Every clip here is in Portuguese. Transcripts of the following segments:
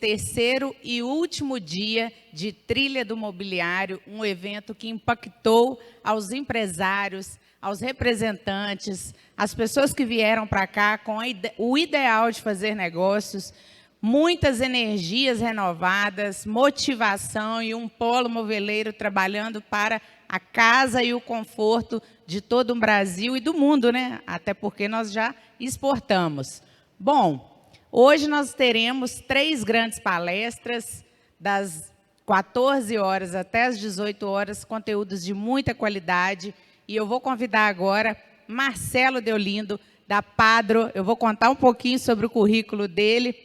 terceiro e último dia de Trilha do Mobiliário, um evento que impactou aos empresários, aos representantes, as pessoas que vieram para cá com o ideal de fazer negócios, muitas energias renovadas, motivação e um polo moveleiro trabalhando para a casa e o conforto de todo o Brasil e do mundo, né? Até porque nós já exportamos. Bom, hoje nós teremos 3 grandes palestras, das 14 horas até as 18 horas, conteúdos de muita qualidade. E eu vou convidar agora Marcelo Deolindo, da Padro. Eu vou contar um pouquinho sobre o currículo dele.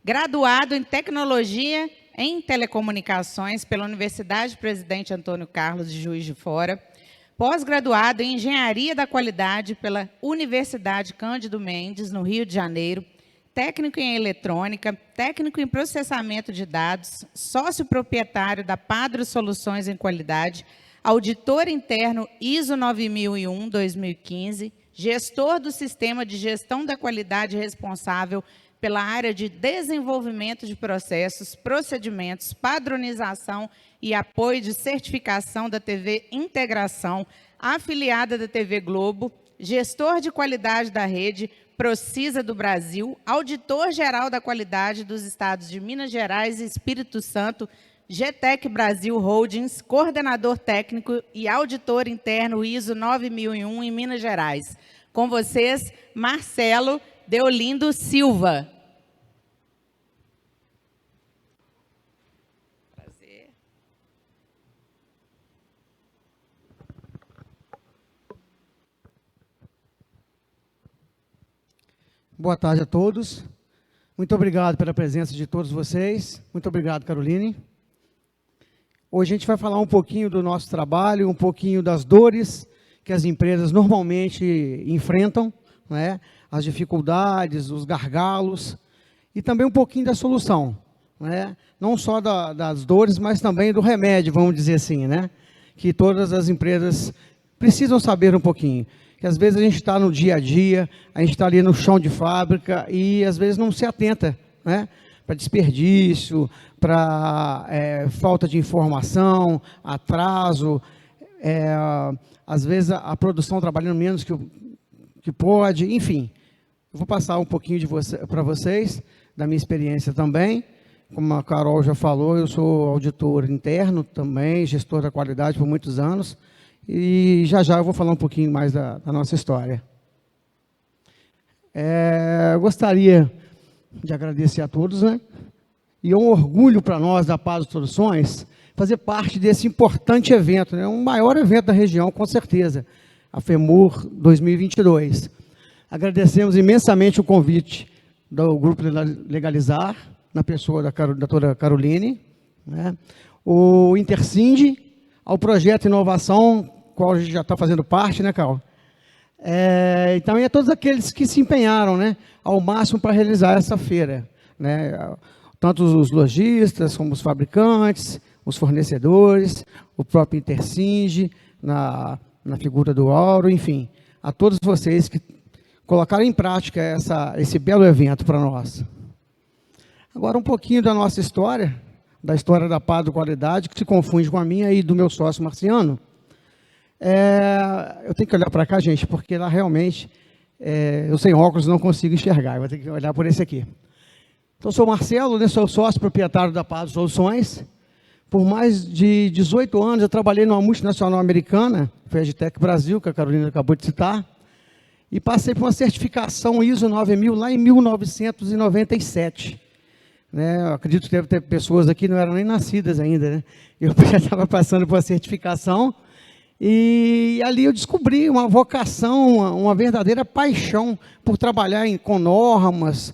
Graduado em Tecnologia em Telecomunicações pela Universidade Presidente Antônio Carlos de Juiz de Fora. Pós-graduado em Engenharia da Qualidade pela Universidade Cândido Mendes, no Rio de Janeiro. Técnico em Eletrônica, técnico em Processamento de Dados, sócio proprietário da Padro Soluções em Qualidade, auditor interno ISO 9001-2015, gestor do Sistema de Gestão da Qualidade responsável pela área de desenvolvimento de processos, procedimentos, padronização e apoio de certificação da TV Integração, afiliada da TV Globo, gestor de qualidade da rede Procisa do Brasil, auditor-geral da qualidade dos estados de Minas Gerais e Espírito Santo, GTEC Brasil Holdings, coordenador técnico e auditor interno ISO 9001 em Minas Gerais. Com vocês, Marcelo Deolindo Silva. Prazer. Boa tarde a todos. Muito obrigado pela presença de todos vocês. Muito obrigado, Caroline. Hoje a gente vai falar um pouquinho do nosso trabalho, um pouquinho das dores que as empresas normalmente enfrentam, né? As dificuldades, os gargalos, e também um pouquinho da solução, né? Não só das dores, mas também do remédio, vamos dizer assim, né? Que todas as empresas precisam saber um pouquinho. Que às vezes a gente está no dia a dia, a gente está ali no chão de fábrica e às vezes não se atenta, né? Para desperdício, para falta de informação, atraso, às vezes a produção trabalhando menos que pode, enfim. Eu vou passar um pouquinho para vocês, da minha experiência também. Como a Carol já falou, eu sou auditor interno também, gestor da qualidade por muitos anos, e já eu vou falar um pouquinho mais da nossa história. Eu gostaria de agradecer a todos, né? E é um orgulho para nós, da Padro Soluções, fazer parte desse importante evento, né? Um maior evento da região, com certeza, a FEMUR 2022. Agradecemos imensamente o convite do Grupo Legalizar, na pessoa da doutora Caroline, né? O Intercind, ao projeto Inovação, qual a gente já está fazendo parte, né, Carol? E também a todos aqueles que se empenharam, né, ao máximo para realizar essa feira, né? Tanto os lojistas, como os fabricantes, os fornecedores, o próprio Intercind, na figura do Auro, enfim, a todos vocês que colocaram em prática esse belo evento para nós. Agora um pouquinho da nossa história, da história da Padro Qualidade, que se confunde com a minha e do meu sócio Marciano. Eu tenho que olhar para cá, gente, porque lá realmente, eu sem óculos não consigo enxergar, eu vou ter que olhar por esse aqui. Então, sou Marcelo, né, sou sócio proprietário da Padro Soluções. Por mais de 18 anos, eu trabalhei numa multinacional americana, foi a GTEC Brasil, que a Carolina acabou de citar, e passei por uma certificação ISO 9000 lá em 1997. Né, eu acredito que deve ter pessoas aqui que não eram nem nascidas ainda, né? Eu já estava passando por uma certificação, e ali eu descobri uma vocação, uma verdadeira paixão por trabalhar com normas,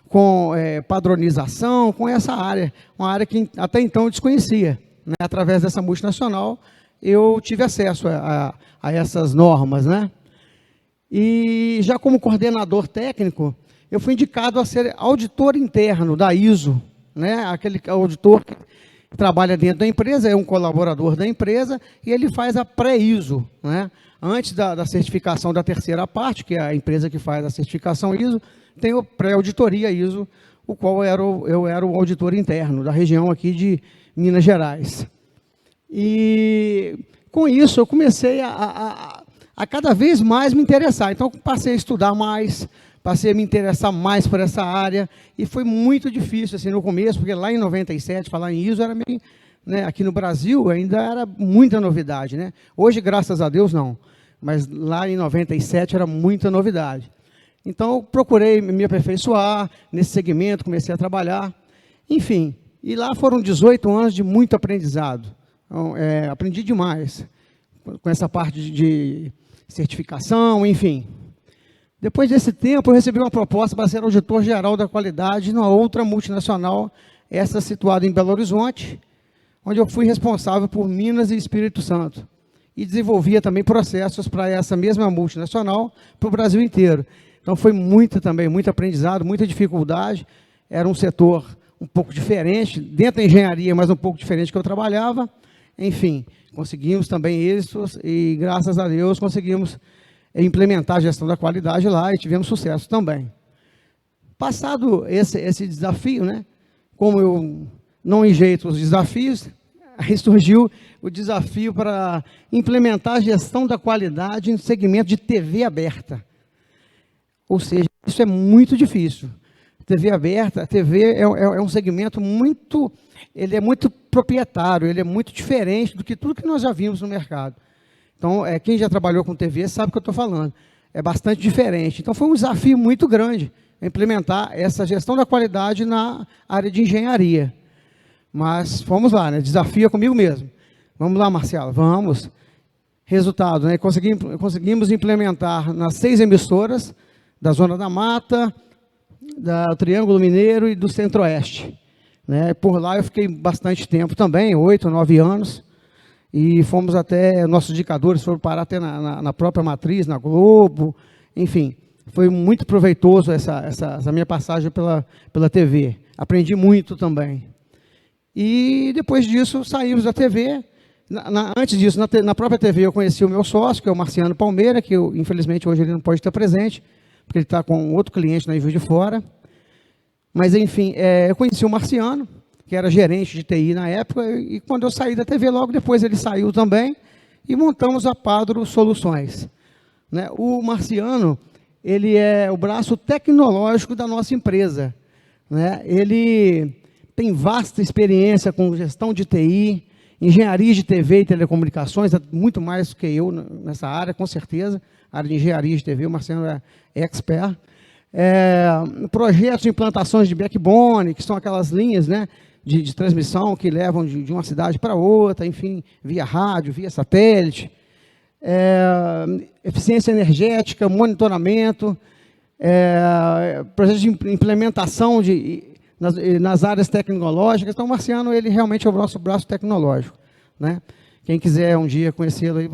com padronização, com essa área, uma área que até então eu desconhecia, né? Através dessa multinacional, eu tive acesso a essas normas, né? E já como coordenador técnico, eu fui indicado a ser auditor interno da ISO, né? Aquele auditor que trabalha dentro da empresa, é um colaborador da empresa, e ele faz a pré-ISO, né? Antes da certificação da terceira parte, que é a empresa que faz a certificação ISO, tem o pré-auditoria ISO, o qual eu era o auditor interno da região aqui de Minas Gerais. E com isso eu comecei a cada vez mais me interessar. Então passei a estudar mais, passei a me interessar mais por essa área, e foi muito difícil assim, no começo, porque lá em 97, falar em ISO era meio, né, aqui no Brasil ainda era muita novidade, né? Hoje, graças a Deus, não. Mas lá em 97 era muita novidade. Então, eu procurei me aperfeiçoar nesse segmento, comecei a trabalhar. Enfim, e lá foram 18 anos de muito aprendizado. Então, aprendi demais com essa parte de certificação, enfim. Depois desse tempo, eu recebi uma proposta para ser auditor-geral da qualidade numa outra multinacional, essa situada em Belo Horizonte, onde eu fui responsável por Minas e Espírito Santo. E desenvolvia também processos para essa mesma multinacional, para o Brasil inteiro. Então, foi muito aprendizado, muita dificuldade. Era um setor um pouco diferente, dentro da engenharia, mas um pouco diferente que eu trabalhava. Enfim, conseguimos também êxitos e, graças a Deus, conseguimos implementar a gestão da qualidade lá e tivemos sucesso também. Passado esse desafio, né, como eu não enjeito os desafios, aí surgiu o desafio para implementar a gestão da qualidade no segmento de TV aberta. Ou seja, isso é muito difícil. TV aberta, a TV é um segmento muito, ele é muito proprietário, ele é muito diferente do que tudo que nós já vimos no mercado. Então, quem já trabalhou com TV sabe o que eu estou falando. É bastante diferente. Então, foi um desafio muito grande implementar essa gestão da qualidade na área de engenharia. Mas vamos lá, né? Desafio é comigo mesmo. Vamos lá, Marcelo, vamos. Resultado, né? Conseguimos implementar nas 6 emissoras da Zona da Mata, do Triângulo Mineiro e do Centro-Oeste. Né? Por lá eu fiquei bastante tempo também, 8, 9 anos, e fomos até, nossos indicadores foram parar até na própria matriz, na Globo, enfim, foi muito proveitoso essa minha passagem pela TV. Aprendi muito também. E depois disso saímos da TV. Antes disso, na própria TV eu conheci o meu sócio, que é o Marciano Palmeira, que infelizmente hoje ele não pode estar presente, porque ele está com outro cliente na Juiz de Fora. Mas, enfim, eu conheci o Marciano, que era gerente de TI na época, e quando eu saí da TV, logo depois ele saiu também, e montamos a Padro Soluções. Né? O Marciano, ele é o braço tecnológico da nossa empresa. Né? Ele tem vasta experiência com gestão de TI, engenharia de TV e telecomunicações, muito mais do que eu nessa área, com certeza. A área de engenharia de TV, o Marciano é expert. Projetos de implantações de backbone, que são aquelas linhas, né, de transmissão que levam de uma cidade para outra, enfim, via rádio, via satélite. Eficiência energética, monitoramento, projetos de implementação nas áreas tecnológicas. Então, o Marciano, ele realmente é o nosso braço tecnológico. Né? Quem quiser um dia conhecê-lo, aí,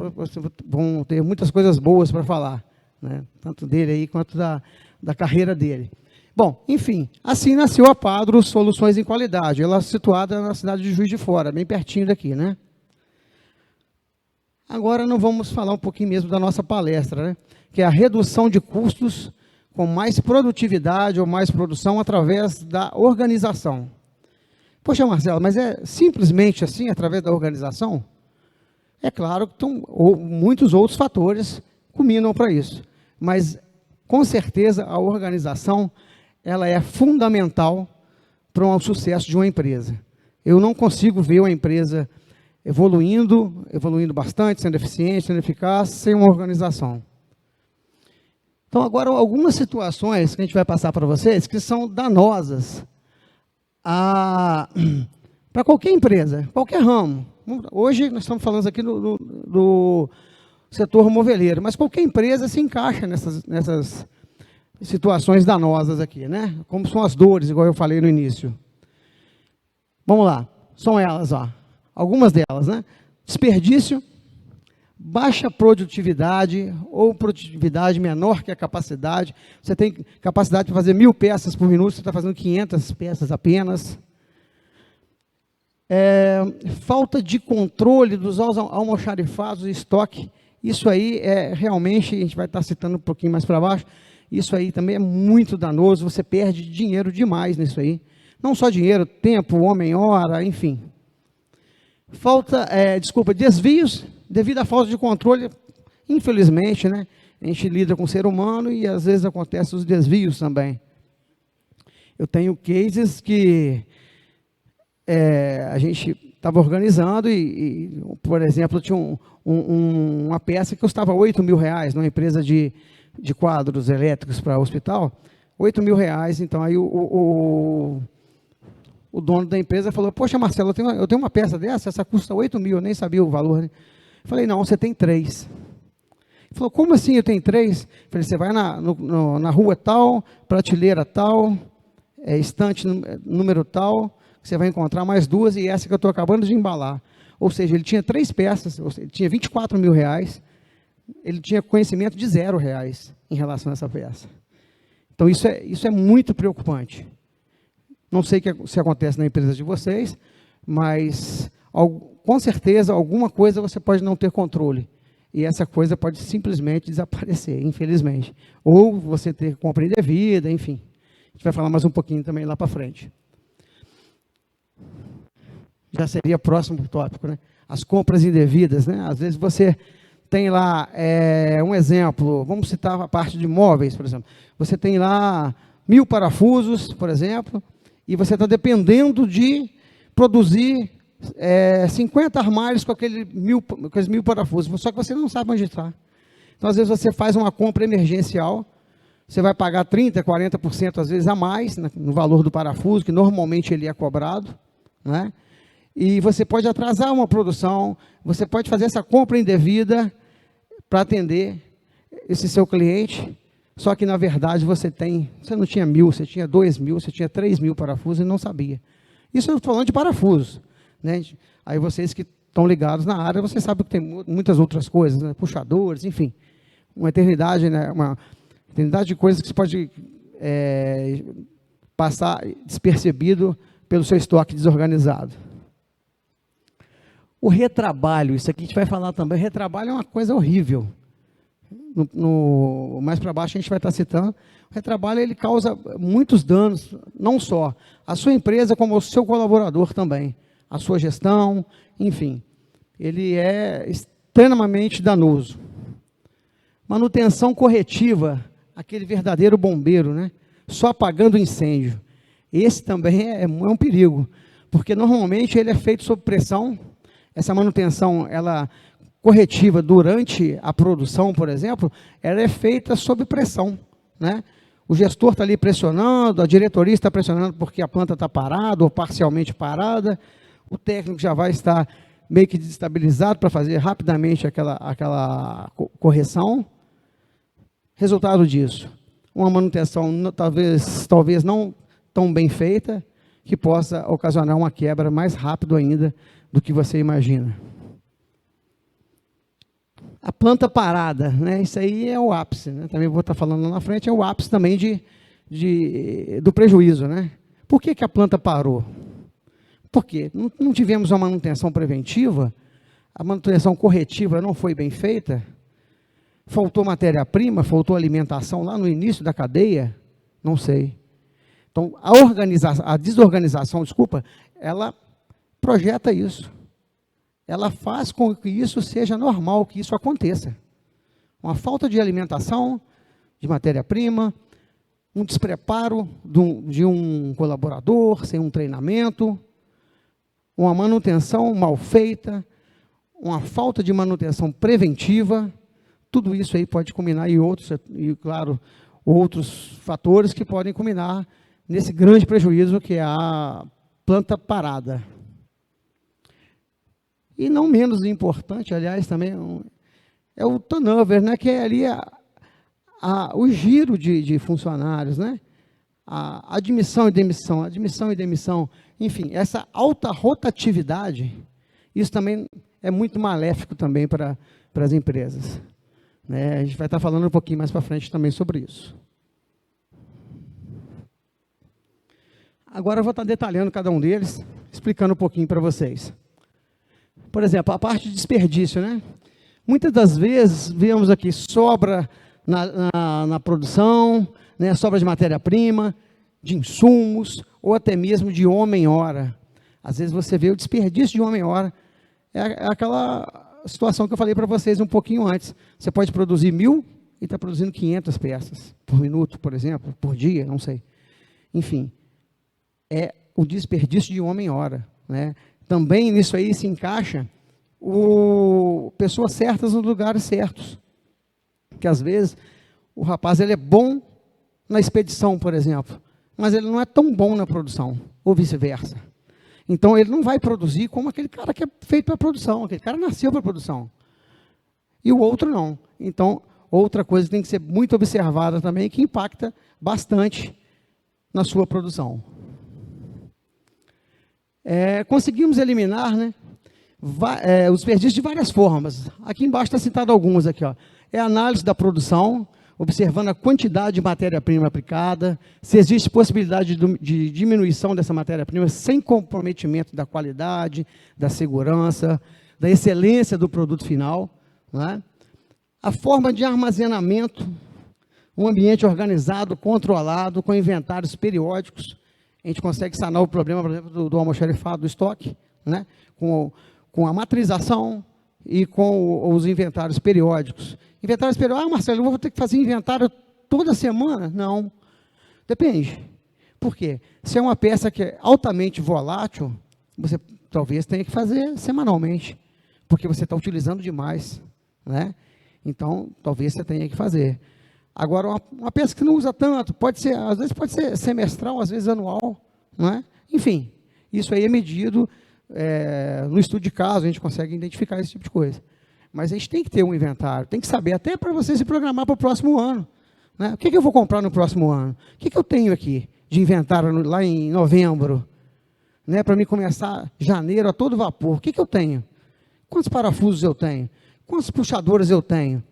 vão ter muitas coisas boas para falar, né? Tanto dele aí quanto da carreira dele. Bom, enfim, assim nasceu a Padro Soluções em Qualidade. Ela é situada na cidade de Juiz de Fora, bem pertinho daqui, né? Agora nós vamos falar um pouquinho mesmo da nossa palestra, né? Que é a redução de custos com mais produtividade ou mais produção através da organização. Poxa, Marcelo, mas é simplesmente assim, através da organização? É claro que muitos outros fatores culminam para isso, mas com certeza a organização ela é fundamental para o sucesso de uma empresa. Eu não consigo ver uma empresa evoluindo bastante, sendo eficiente, sendo eficaz, sem uma organização. Então, agora, algumas situações que a gente vai passar para vocês, que são danosas para qualquer empresa, qualquer ramo. Hoje, nós estamos falando aqui do setor moveleiro, mas qualquer empresa se encaixa nessas situações danosas aqui, né? Como são as dores, igual eu falei no início. Vamos lá, são elas, ó. Algumas delas, né? Desperdício, baixa produtividade ou produtividade menor que a capacidade. Você tem capacidade de fazer 1000 peças por minuto, você está fazendo 500 peças apenas. Falta de controle dos almoxarifados e estoque. Isso aí realmente, a gente vai estar citando um pouquinho mais para baixo, Isso aí também é muito danoso, você perde dinheiro demais nisso aí. Não só dinheiro, tempo, homem, hora, enfim. Desvios, devido à falta de controle, infelizmente, né? A gente lida com o ser humano e às vezes acontecem os desvios também. Eu tenho cases que a gente estava organizando por exemplo, tinha uma peça que custava R$8.000, numa empresa de quadros elétricos para hospital, R$8.000. Então, aí o dono da empresa falou, poxa, Marcelo, eu tenho uma peça dessa, essa custa 8 mil, eu nem sabia o valor. Né? Eu falei, não, você tem 3. Ele falou, como assim eu tenho 3? Eu falei, você vai na rua tal, prateleira tal, estante número tal, você vai encontrar mais 2 e essa que eu estou acabando de embalar. Ou seja, ele tinha 3 peças, ele tinha R$24.000, ele tinha conhecimento de R$0 em relação a essa peça. Então, isso é muito preocupante. Não sei se acontece na empresa de vocês, mas com certeza alguma coisa você pode não ter controle. E essa coisa pode simplesmente desaparecer, infelizmente. Ou você ter compra indevida, enfim. A gente vai falar mais um pouquinho também lá para frente. Já seria o próximo tópico, né? As compras indevidas, né? Às vezes você tem lá, um exemplo, vamos citar a parte de móveis, por exemplo. Você tem lá 1000 parafusos, por exemplo, e você está dependendo de produzir 50 armários com aqueles 1000 parafusos, só que você não sabe onde está. Então, às vezes, você faz uma compra emergencial, você vai pagar 30%, 40% às vezes a mais no valor do parafuso, que normalmente ele é cobrado, né? E você pode atrasar uma produção, você pode fazer essa compra indevida para atender esse seu cliente, só que, na verdade, você não tinha 1000, você tinha 2000, você tinha 3000 parafusos e não sabia. Isso eu estou falando de parafusos, né? Aí vocês que estão ligados na área, vocês sabem que tem muitas outras coisas, né? Puxadores, enfim, uma eternidade, né? Uma eternidade de coisas que você pode passar despercebido pelo seu estoque desorganizado. O retrabalho, isso aqui a gente vai falar também, o retrabalho é uma coisa horrível. Mais para baixo a gente vai estar citando, o retrabalho ele causa muitos danos, não só à sua empresa, como ao seu colaborador também, à sua gestão, enfim, ele é extremamente danoso. Manutenção corretiva, aquele verdadeiro bombeiro, né? Só apagando o incêndio. Esse também é um perigo, porque normalmente ele é feito sob pressão. Essa manutenção, corretiva durante a produção, por exemplo, ela é feita sob pressão, né? O gestor está ali pressionando, a diretoria está pressionando porque a planta está parada ou parcialmente parada, o técnico já vai estar meio que desestabilizado para fazer rapidamente aquela correção. Resultado disso, uma manutenção talvez não tão bem feita, que possa ocasionar uma quebra mais rápido ainda do que você imagina. A planta parada, né? Isso aí é o ápice, né? Também vou estar falando lá na frente, é o ápice também do prejuízo, né? Por que a planta parou? Por quê? Não tivemos uma manutenção preventiva, a manutenção corretiva não foi bem feita, faltou matéria-prima, faltou alimentação lá no início da cadeia, não sei. Então, a desorganização, ela projeta isso. Ela faz com que isso seja normal, que isso aconteça. Uma falta de alimentação, de matéria-prima, um despreparo de um colaborador, sem um treinamento, uma manutenção mal feita, uma falta de manutenção preventiva, tudo isso aí pode culminar claro, outros fatores que podem culminar nesse grande prejuízo que é a planta parada. E não menos importante, aliás, também é o turnover, né, que é ali o giro de funcionários, né, a admissão e demissão, enfim, essa alta rotatividade, isso também é muito maléfico também para as empresas. Né? A gente vai estar falando um pouquinho mais para frente também sobre isso. Agora eu vou estar detalhando cada um deles, explicando um pouquinho para vocês. Por exemplo, a parte de desperdício, né? Muitas das vezes, vemos aqui, sobra na produção, né, sobra de matéria-prima, de insumos, ou até mesmo de homem-hora. Às vezes você vê o desperdício de homem-hora. É aquela situação que eu falei para vocês um pouquinho antes. Você pode produzir 1.000 e está produzindo 500 peças por minuto, por exemplo, por dia, não sei. Enfim, é o desperdício de homem-hora, né? Também nisso aí se encaixa pessoas certas nos lugares certos. Que às vezes o rapaz ele é bom na expedição, por exemplo, mas ele não é tão bom na produção, ou vice-versa. Então ele não vai produzir como aquele cara que é feito para a produção, aquele cara nasceu para a produção. E o outro não. Então, outra coisa que tem que ser muito observada também, que impacta bastante na sua produção. Conseguimos eliminar, né, os desperdícios de várias formas. Aqui embaixo está citado alguns aqui, ó. É a análise da produção, observando a quantidade de matéria-prima aplicada, se existe possibilidade de diminuição dessa matéria-prima sem comprometimento da qualidade, da segurança, da excelência do produto final, né? A forma de armazenamento, um ambiente organizado, controlado, com inventários periódicos. A gente consegue sanar o problema, por exemplo, do almoxarifado, do estoque, né? Com a matrização e com os inventários periódicos. Inventários periódicos, Marcelo, eu vou ter que fazer inventário toda semana? Não, depende. Por quê? Se é uma peça que é altamente volátil, você talvez tenha que fazer semanalmente, porque você está utilizando demais, né? Então, talvez você tenha que fazer. Agora, uma peça que não usa tanto, às vezes pode ser semestral, às vezes anual, não é? Enfim, isso aí é medido, no estudo de caso, a gente consegue identificar esse tipo de coisa. Mas a gente tem que ter um inventário, tem que saber, até para você se programar para o próximo ano, né? O que eu vou comprar no próximo ano? O que eu tenho aqui de inventário lá em novembro, né? Para mim começar janeiro a todo vapor, o que eu tenho? Quantos parafusos eu tenho? Quantos puxadores eu tenho?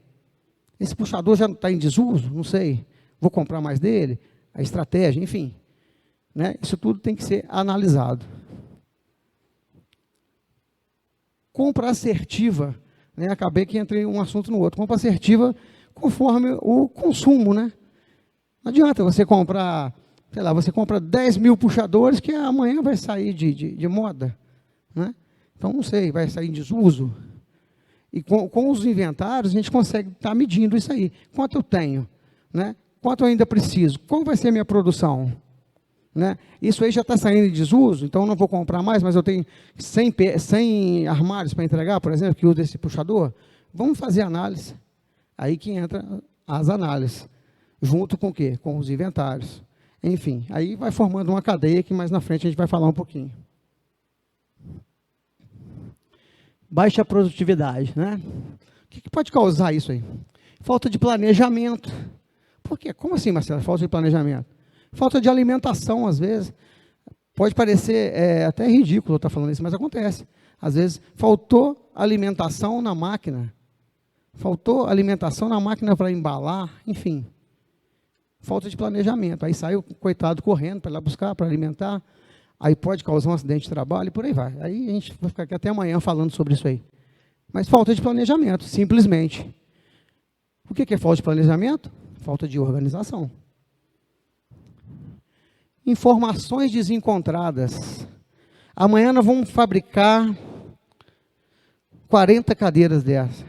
Esse puxador já está em desuso? Não sei. Vou comprar mais dele? A estratégia, enfim, né? Isso tudo tem que ser analisado. Compra assertiva, né? Acabei que entrei um assunto no outro. Compra assertiva conforme o consumo, né? Não adianta você comprar, sei lá, você compra 10.000 puxadores que amanhã vai sair de moda, né? Então, não sei, vai sair em desuso. E com os inventários, a gente consegue estar medindo isso aí. Quanto eu tenho, né? Quanto eu ainda preciso? Qual vai ser a minha produção? Né? Isso aí já está saindo em desuso, então eu não vou comprar mais, mas eu tenho 100 armários para entregar, por exemplo, que usa esse puxador. Vamos fazer análise. Aí que entra as análises. Junto com o quê? Com os inventários. Enfim, aí vai formando uma cadeia que mais na frente a gente vai falar um pouquinho. Baixa produtividade, né? O que pode causar isso aí? Falta de planejamento. Por quê? Como assim, Marcelo? Falta de planejamento? Falta de alimentação, às vezes. Pode parecer até ridículo eu estar falando isso, mas acontece. Às vezes, faltou alimentação na máquina. Faltou alimentação na máquina para embalar, enfim. Falta de planejamento. Aí sai o coitado correndo para ir lá buscar, para alimentar. Aí pode causar um acidente de trabalho e por aí vai. Aí a gente vai ficar aqui até amanhã falando sobre isso aí. Mas falta de planejamento, simplesmente. O que é falta de planejamento? Falta de organização. Informações desencontradas. Amanhã nós vamos fabricar 40 cadeiras dessas.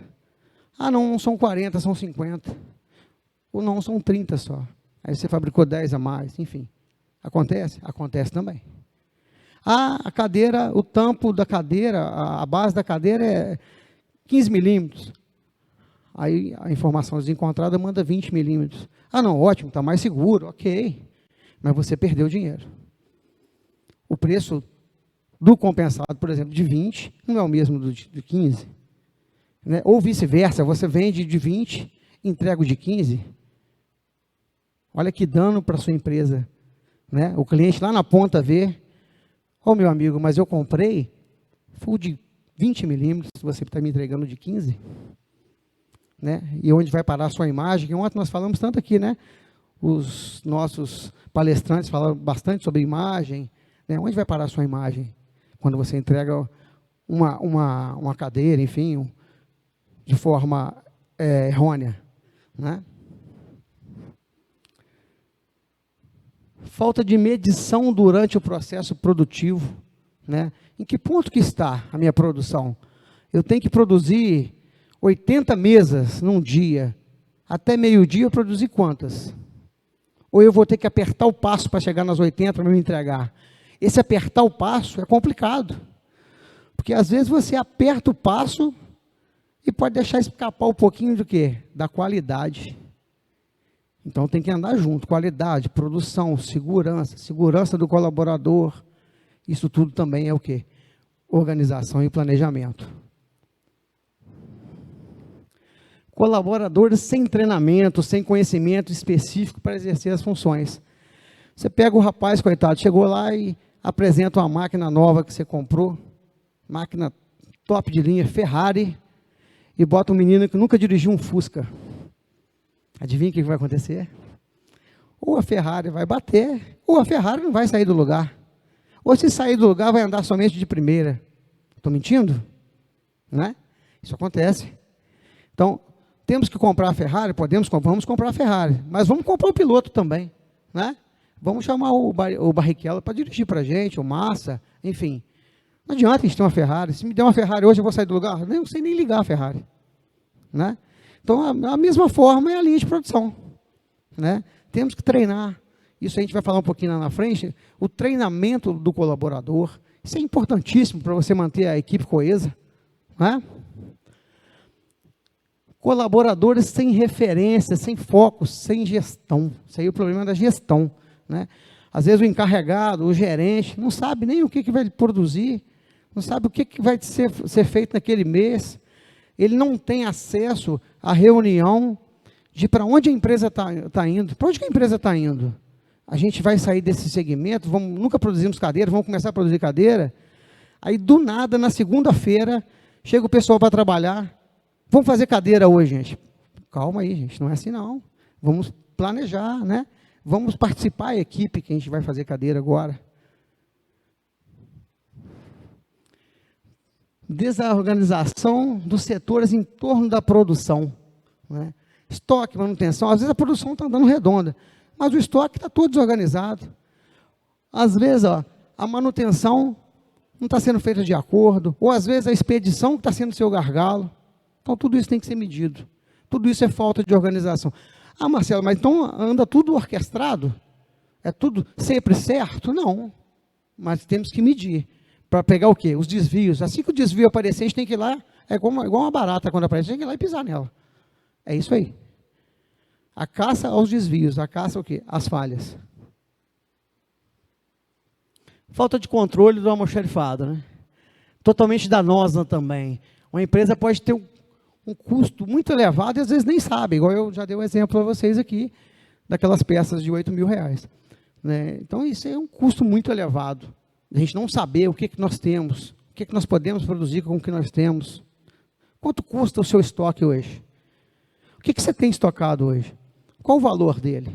Ah, não são 40, são 50. Ou não, são 30 só. Aí você fabricou 10 a mais, enfim. Acontece? Acontece também. Ah, a cadeira, o tampo da cadeira, a base da cadeira é 15 milímetros. Aí a informação desencontrada manda 20 milímetros. Ah, não, ótimo, está mais seguro, ok. Mas você perdeu dinheiro. O preço do compensado, por exemplo, de 20, não é o mesmo do de 15. Né? Ou vice-versa, você vende de 20, entrega o de 15. Olha que dano para a sua empresa. Né? O cliente lá na ponta vê, ô meu amigo, mas eu comprei, foi de 20 milímetros, você está me entregando de 15. Né? E onde vai parar a sua imagem? Que ontem nós falamos tanto aqui, né? Os nossos palestrantes falaram bastante sobre imagem. Né? Onde vai parar a sua imagem? Quando você entrega uma cadeira, enfim, de forma errônea. Né? falta de medição durante o processo produtivo, né? Em que ponto que está a minha produção? Eu tenho que produzir 80 mesas num dia, até meio-dia eu produzir quantas? Ou eu vou ter que apertar o passo para chegar nas 80 para me entregar? Esse apertar o passo é complicado, porque às vezes você aperta o passo e pode deixar escapar um pouquinho do quê? Da qualidade. Então tem que andar junto, qualidade, produção, segurança do colaborador. Isso tudo também é o quê? Organização e planejamento. Colaboradores sem treinamento, sem conhecimento específico para exercer as funções. Você pega o rapaz, coitado, chegou lá e apresenta uma máquina nova que você comprou, máquina top de linha, Ferrari, e bota um menino que nunca dirigiu um Fusca. Adivinha o que vai acontecer? Ou a Ferrari vai bater, ou a Ferrari não vai sair do lugar. Ou se sair do lugar, vai andar somente de primeira. Estou mentindo? Né? Isso acontece. Então, temos que comprar a Ferrari? Vamos comprar a Ferrari. Mas vamos comprar o piloto também. Né? Vamos chamar o Barrichello para dirigir para a gente, o Massa, enfim. Não adianta a gente ter uma Ferrari. Se me der uma Ferrari hoje, eu vou sair do lugar? Não sei nem ligar a Ferrari. Né? Então, a mesma forma é a linha de produção. Né? Temos que treinar. Isso a gente vai falar um pouquinho lá na frente. O treinamento do colaborador. Isso é importantíssimo para você manter a equipe coesa. Né? Colaboradores sem referência, sem foco, sem gestão. Isso aí é o problema da gestão. Né? Às vezes o encarregado, o gerente, não sabe nem o que vai produzir, não sabe o que vai ser feito naquele mês. Ele não tem acesso à reunião de para onde a empresa está indo. Para onde que a empresa está indo? A gente vai sair desse segmento, nunca produzimos cadeira, vamos começar a produzir cadeira. Aí, do nada, na segunda-feira, chega o pessoal para trabalhar. Vamos fazer cadeira hoje, gente. Calma aí, gente, não é assim não. Vamos planejar, né? Vamos participar da equipe que a gente vai fazer cadeira agora. Desorganização dos setores em torno da produção. Né? Estoque, manutenção. Às vezes a produção está andando redonda, mas o estoque está todo desorganizado. Às vezes a manutenção não está sendo feita de acordo, ou às vezes a expedição está sendo seu gargalo. Então tudo isso tem que ser medido. Tudo isso é falta de organização. Ah, Marcelo, mas então anda tudo orquestrado? É tudo sempre certo? Não. Mas temos que medir. Para pegar o quê? Os desvios. Assim que o desvio aparecer, a gente tem que ir lá, é igual uma barata quando aparece, a gente tem que ir lá e pisar nela. É isso aí. A caça aos desvios, a caça o quê? Às falhas. Falta de controle do almoxarifado, né? Totalmente danosa também. Uma empresa pode ter um custo muito elevado e às vezes nem sabe, igual eu já dei um exemplo para vocês aqui, daquelas peças de R$8.000. Né? Então, isso é um custo muito elevado. A gente não saber o que nós temos, o que nós podemos produzir com o que nós temos. Quanto custa o seu estoque hoje? O que você tem estocado hoje? Qual o valor dele?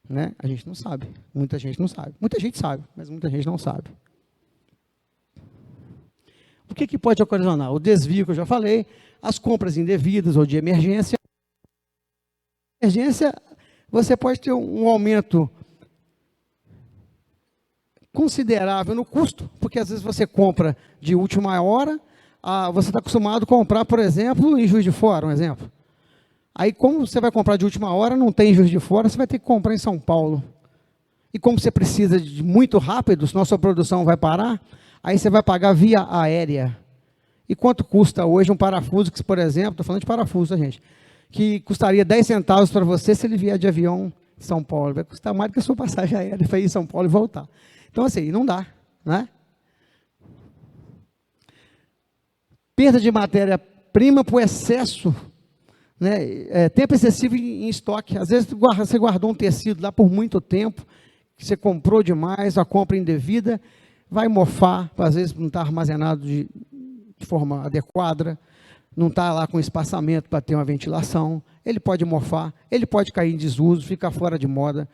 Né? A gente não sabe, muita gente não sabe. Muita gente sabe, mas muita gente não sabe. O que pode ocasionar? O desvio que eu já falei, as compras indevidas ou de emergência. Emergência, você pode ter um aumento considerável no custo, porque às vezes você compra de última hora, você está acostumado a comprar, por exemplo, em Juiz de Fora, um exemplo. Aí, como você vai comprar de última hora, não tem em Juiz de Fora, você vai ter que comprar em São Paulo. E como você precisa de muito rápido, senão a sua produção vai parar, aí você vai pagar via aérea. E quanto custa hoje um parafuso, que, por exemplo, estou falando de parafuso, tá, gente, que custaria 10 centavos para você se ele vier de avião de São Paulo. Vai custar mais do que a sua passagem aérea para ir em São Paulo e voltar. Então, assim, não dá, né? Perda de matéria-prima por excesso, né? Tempo excessivo em estoque. Às vezes, você guardou um tecido lá por muito tempo, que você comprou demais, a compra indevida, vai mofar, às vezes não está armazenado de forma adequada, não está lá com espaçamento para ter uma ventilação, ele pode mofar, ele pode cair em desuso, ficar fora de moda.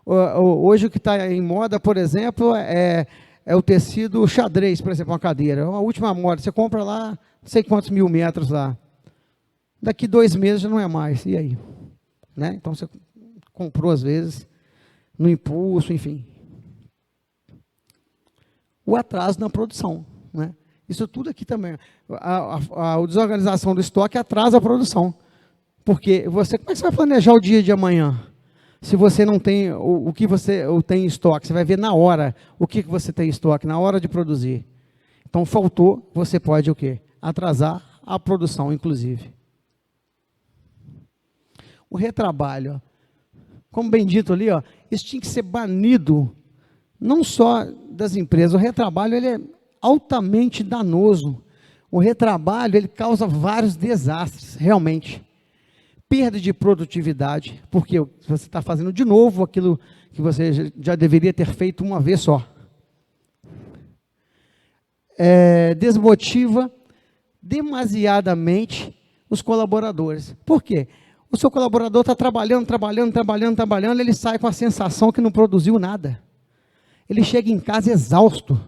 Hoje o que está em moda, por exemplo, é o tecido xadrez, por exemplo, uma cadeira. É a última moda, você compra lá, não sei quantos mil metros lá. Daqui 2 meses já não é mais, e aí? Né? Então você comprou às vezes, no impulso, enfim. O atraso na produção, né? Isso tudo aqui também. A desorganização do estoque atrasa a produção. Porque como é que você vai planejar o dia de amanhã? Se você não tem o que você tem em estoque, você vai ver na hora o que você tem em estoque, na hora de produzir. Então, faltou, você pode o quê? Atrasar a produção, inclusive. O retrabalho, ó, como bem dito ali, ó, isso tinha que ser banido, não só das empresas. O retrabalho ele é altamente danoso. O retrabalho ele causa vários desastres, realmente. Perda de produtividade, porque você está fazendo de novo aquilo que você já deveria ter feito uma vez só. Desmotiva demasiadamente os colaboradores. Por quê? O seu colaborador está trabalhando, ele sai com a sensação que não produziu nada. Ele chega em casa exausto.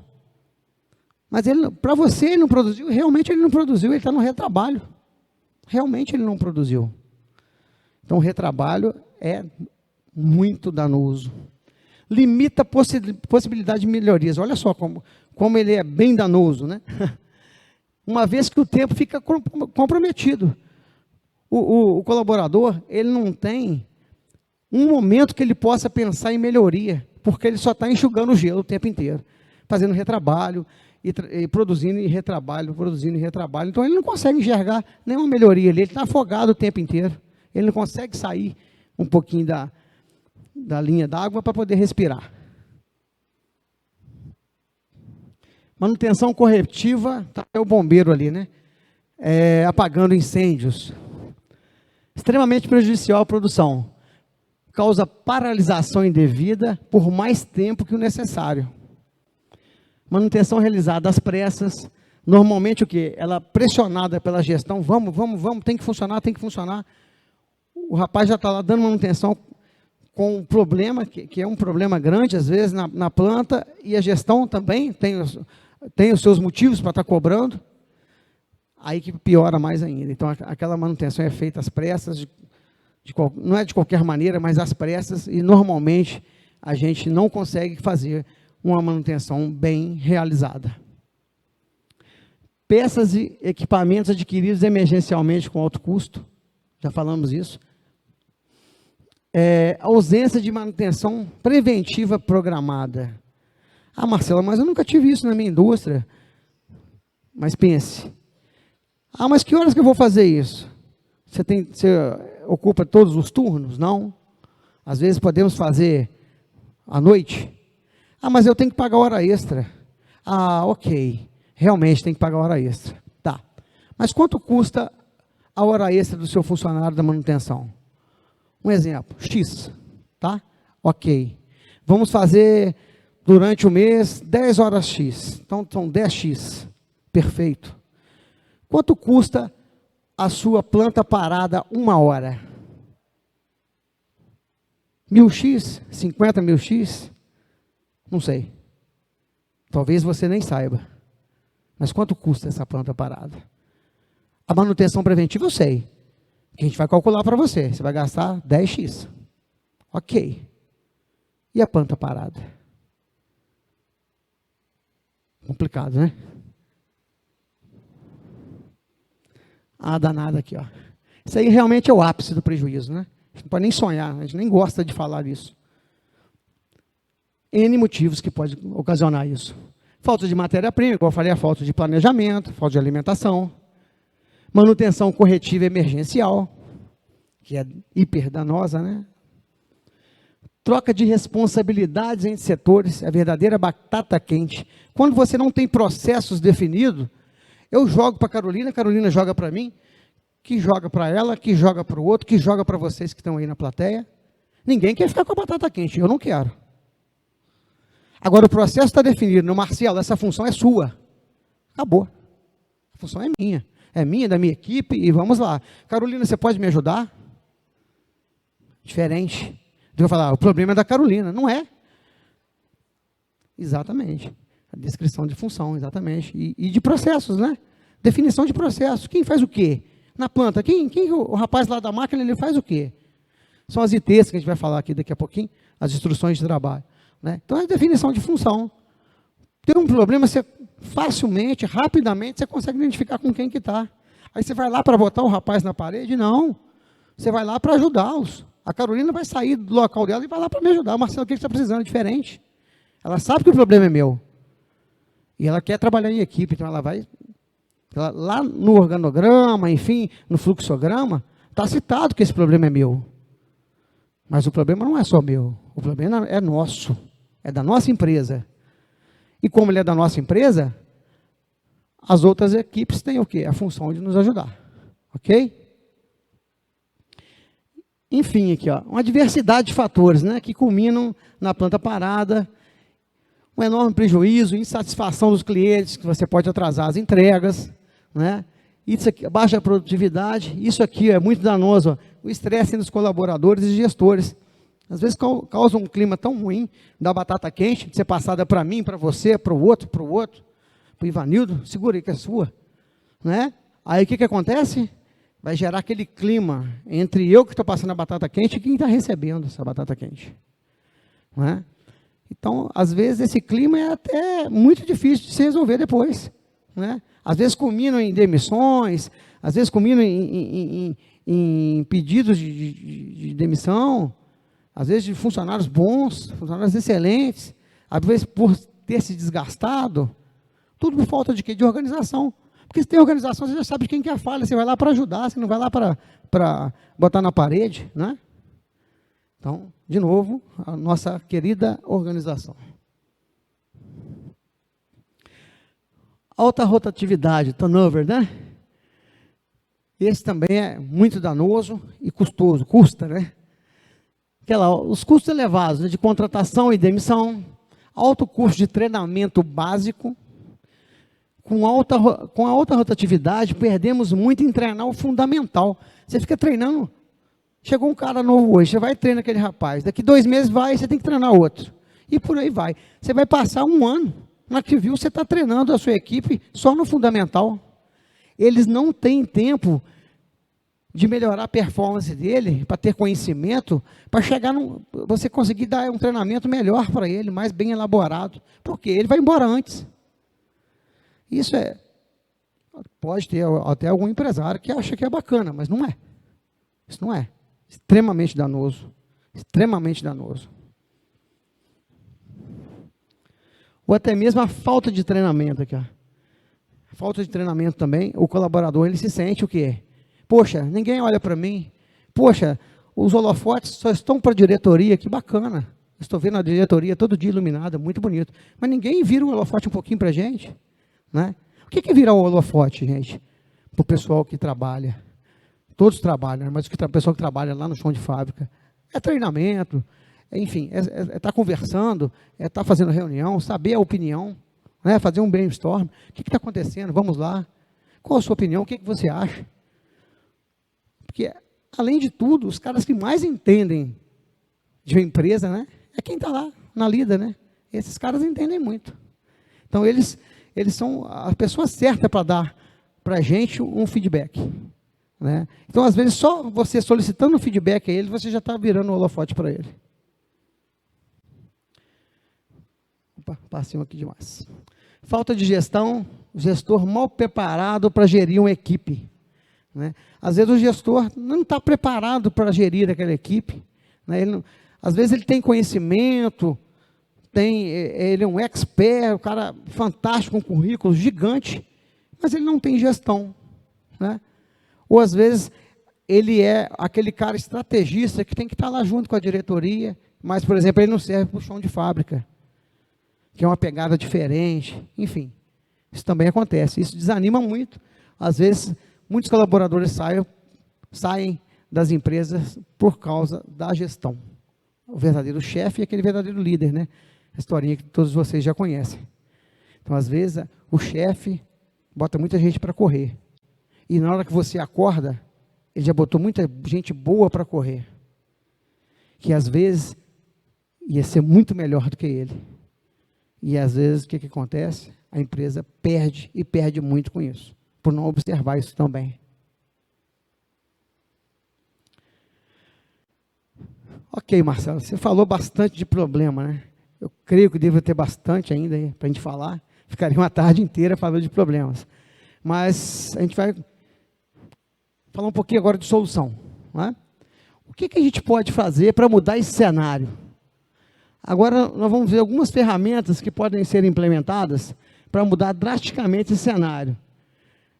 Mas para você ele não produziu, realmente ele não produziu, ele está no retrabalho. Realmente ele não produziu. Então, o retrabalho é muito danoso. Limita a possibilidade de melhorias. Olha só como ele é bem danoso, né? Uma vez que o tempo fica comprometido. O colaborador, ele não tem um momento que ele possa pensar em melhoria, porque ele só está enxugando o gelo o tempo inteiro, fazendo retrabalho, e produzindo e retrabalho, produzindo e retrabalho. Então, ele não consegue enxergar nenhuma melhoria ali, ele está afogado o tempo inteiro. Ele não consegue sair um pouquinho da linha d'água para poder respirar. Manutenção corretiva, tá o bombeiro ali, né? Apagando incêndios. Extremamente prejudicial à produção. Causa paralisação indevida por mais tempo que o necessário. Manutenção realizada às pressas. Normalmente o quê? Ela pressionada pela gestão. Vamos, tem que funcionar, tem que funcionar. O rapaz já está lá dando manutenção com um problema, que é um problema grande, às vezes, na planta, e a gestão também tem os seus motivos para estar cobrando, aí que piora mais ainda. Então, aquela manutenção é feita às pressas, não é de qualquer maneira, mas às pressas, e normalmente a gente não consegue fazer uma manutenção bem realizada. Peças e equipamentos adquiridos emergencialmente com alto custo, já falamos isso. Ausência de manutenção preventiva programada. Ah, Marcela, mas eu nunca tive isso na minha indústria. Mas pense. Ah, mas que horas que eu vou fazer isso? Você ocupa todos os turnos? Não. Às vezes podemos fazer à noite. Ah, mas eu tenho que pagar hora extra. Ah, ok. Realmente tem que pagar hora extra. Tá. Mas quanto custa a hora extra do seu funcionário da manutenção? Um exemplo, X, tá? Ok. Vamos fazer, durante o mês, 10 horas X. Então, são 10X. Perfeito. Quanto custa a sua planta parada 1 hora? 1000X? 50.000X? Não sei. Talvez você nem saiba. Mas quanto custa essa planta parada? A manutenção preventiva eu sei. Que a gente vai calcular para você. Você vai gastar 10X. Ok. E a planta parada? Complicado, né? Ah, danada aqui, ó. Isso aí realmente é o ápice do prejuízo, né? A gente não pode nem sonhar, a gente nem gosta de falar isso. N motivos que pode ocasionar isso. Falta de matéria-prima, igual eu falei, a falta de planejamento, falta de alimentação. Manutenção corretiva emergencial, que é hiperdanosa, né? Troca de responsabilidades entre setores, a verdadeira batata quente. Quando você não tem processos definidos, eu jogo para a Carolina joga para mim, que joga para ela, que joga para o outro, que joga para vocês que estão aí na plateia. Ninguém quer ficar com a batata quente, eu não quero. Agora, o processo está definido, no Marcelo, essa função é sua. Acabou. A função é minha. É minha, da minha equipe, e vamos lá. Carolina, você pode me ajudar? Diferente. Eu vou falar, o problema é da Carolina. Não é. Exatamente. A descrição de função, exatamente. E de processos, né? Definição de processos. Quem faz o quê? Na planta. O rapaz lá da máquina, ele faz o quê? São as ITs que a gente vai falar aqui daqui a pouquinho. as instruções de trabalho, né? Então, é definição de função. Tem um problema, você facilmente, rapidamente, você consegue identificar com quem que está. Aí você vai lá para botar o rapaz na parede? Não. Você vai lá para ajudá-los. A Carolina vai sair do local dela e vai lá para me ajudar. Marcelo, o que você está precisando? É diferente. Ela sabe que o problema é meu. E ela quer trabalhar em equipe, então ela vai... lá no organograma, enfim, no fluxograma, está citado que esse problema é meu. Mas o problema não é só meu. O problema é nosso. É da nossa empresa. E como ele é da nossa empresa, as outras equipes têm o quê? A função de nos ajudar. Ok? Enfim, aqui, ó, uma diversidade de fatores, né, que culminam na planta parada, um enorme prejuízo, insatisfação dos clientes, que você pode atrasar as entregas, né? Isso aqui, baixa produtividade, isso aqui é muito danoso, ó, o estresse entre os colaboradores e gestores. Às vezes causa um clima tão ruim da batata quente, de ser passada para mim, para você, para o outro, para o Ivanildo, segura aí que é sua, né? Aí o que acontece? Vai gerar aquele clima entre eu que estou passando a batata quente e quem está recebendo essa batata quente, não é? Então, às vezes, esse clima é até muito difícil de se resolver depois, né? Às vezes culminam em demissões, às vezes culminam em pedidos de demissão, às vezes de funcionários bons, funcionários excelentes, às vezes por ter se desgastado, tudo por falta de quê? De organização. Porque se tem organização, você já sabe de quem que é a falha, você vai lá para ajudar, você não vai lá para botar na parede, né? Então, de novo, a nossa querida organização. Alta rotatividade, turnover, né? Esse também é muito danoso e custoso, custa, né? Os custos elevados, né, de contratação e demissão, alto custo de treinamento básico. Com a alta rotatividade, perdemos muito em treinar o fundamental. Você fica treinando, chegou um cara novo hoje, você vai treinar aquele rapaz, daqui 2 meses você tem que treinar outro. E por aí vai. Você vai passar 1 ano, na que viu, você está treinando a sua equipe só no fundamental. Eles não têm tempo de melhorar a performance dele, para ter conhecimento, para chegar você conseguir dar um treinamento melhor para ele, mais bem elaborado, porque ele vai embora antes. Isso pode ter até algum empresário que acha que é bacana, mas não é. Isso não é. Extremamente danoso. Extremamente danoso. Ou até mesmo a falta de treinamento aqui, ó. A falta de treinamento também, o colaborador, ele se sente o quê? Poxa, ninguém olha para mim. Poxa, os holofotes só estão para a diretoria, que bacana. Estou vendo a diretoria todo dia iluminada, muito bonito. Mas ninguém vira o holofote um pouquinho para a gente. Né? O que vira o holofote, gente? Para o pessoal que trabalha. Todos trabalham, mas o pessoal que trabalha lá no chão de fábrica. É treinamento, enfim, é estar conversando, é estar fazendo reunião, saber a opinião, né? Fazer um brainstorm. O que está acontecendo? Vamos lá. Qual a sua opinião? O que você acha? Porque, além de tudo, os caras que mais entendem de uma empresa, né, é quem está lá, na lida, né? Esses caras entendem muito. Então, eles são a pessoa certa para dar para a gente um feedback. Né? Então, às vezes, só você solicitando um feedback a ele, você já está virando o holofote para ele. Opa, passei aqui demais. Falta de gestão, gestor mal preparado para gerir uma equipe. Né? Às vezes, o gestor não está preparado para gerir aquela equipe. Né? Às vezes, ele tem conhecimento, ele é um expert, um cara fantástico, um currículo gigante, mas ele não tem gestão, né? Ou às vezes ele é aquele cara estrategista que tem que estar lá junto com a diretoria, mas, por exemplo, ele não serve para o chão de fábrica, que é uma pegada diferente, enfim, isso também acontece, isso desanima muito. Às vezes, muitos colaboradores saem das empresas por causa da gestão. O verdadeiro chefe e aquele verdadeiro líder, né? A historinha que todos vocês já conhecem. Então, às vezes, o chefe bota muita gente para correr. E na hora que você acorda, ele já botou muita gente boa para correr. Que às vezes ia ser muito melhor do que ele. E às vezes o que acontece? A empresa perde e perde muito com isso, por não observar isso também. Ok, Marcelo, você falou bastante de problema, né? Eu creio que devo ter bastante ainda para a gente falar. Ficaria uma tarde inteira falando de problemas. Mas a gente vai falar um pouquinho agora de solução. Não é? O que a gente pode fazer para mudar esse cenário? Agora, nós vamos ver algumas ferramentas que podem ser implementadas para mudar drasticamente esse cenário,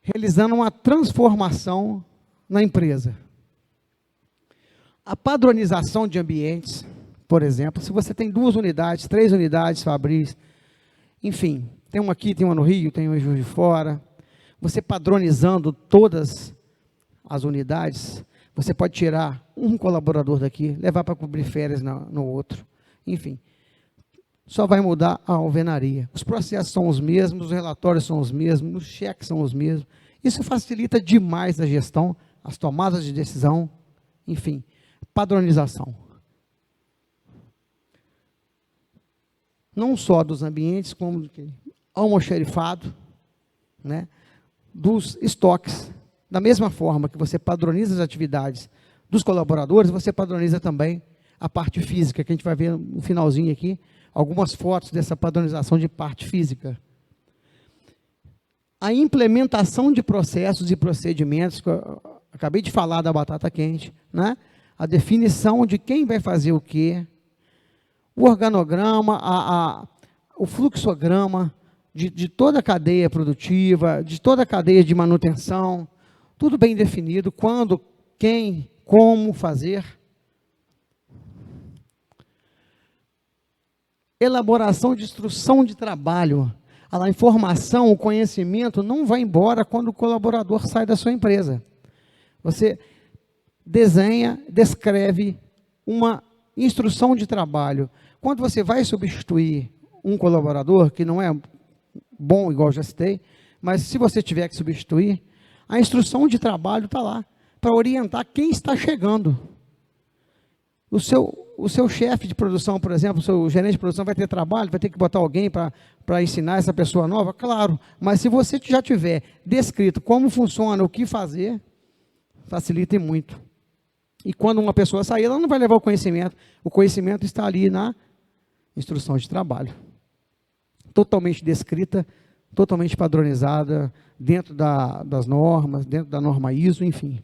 realizando uma transformação na empresa. A padronização de ambientes, por exemplo, se você tem 2 unidades, 3 unidades fabris, enfim, tem uma aqui, tem uma no Rio, tem uma em Juiz de Fora, você padronizando todas as unidades, você pode tirar um colaborador daqui, levar para cobrir férias no outro, enfim, só vai mudar a alvenaria. Os processos são os mesmos, os relatórios são os mesmos, os cheques são os mesmos, isso facilita demais a gestão, as tomadas de decisão, enfim, padronização. Não só dos ambientes, como almoxerifado, né, dos estoques. Da mesma forma que você padroniza as atividades dos colaboradores, você padroniza também a parte física, que a gente vai ver no finalzinho aqui, algumas fotos dessa padronização de parte física. A implementação de processos e procedimentos, que eu acabei de falar da batata quente, né? A definição de quem vai fazer o quê, o organograma, o fluxograma de toda a cadeia produtiva, de toda a cadeia de manutenção, tudo bem definido, quando, quem, como fazer. Elaboração de instrução de trabalho. A informação, o conhecimento não vai embora quando o colaborador sai da sua empresa. Você desenha, descreve uma instrução de trabalho. Quando você vai substituir um colaborador, que não é bom, igual já citei, mas se você tiver que substituir, a instrução de trabalho está lá, para orientar quem está chegando. O seu chefe de produção, por exemplo, o seu gerente de produção vai ter trabalho, vai ter que botar alguém para ensinar essa pessoa nova? Claro, mas se você já tiver descrito como funciona, o que fazer, facilita muito. E quando uma pessoa sair, ela não vai levar o conhecimento está ali na instrução de trabalho. Totalmente descrita, totalmente padronizada, dentro das normas, dentro da norma ISO, enfim.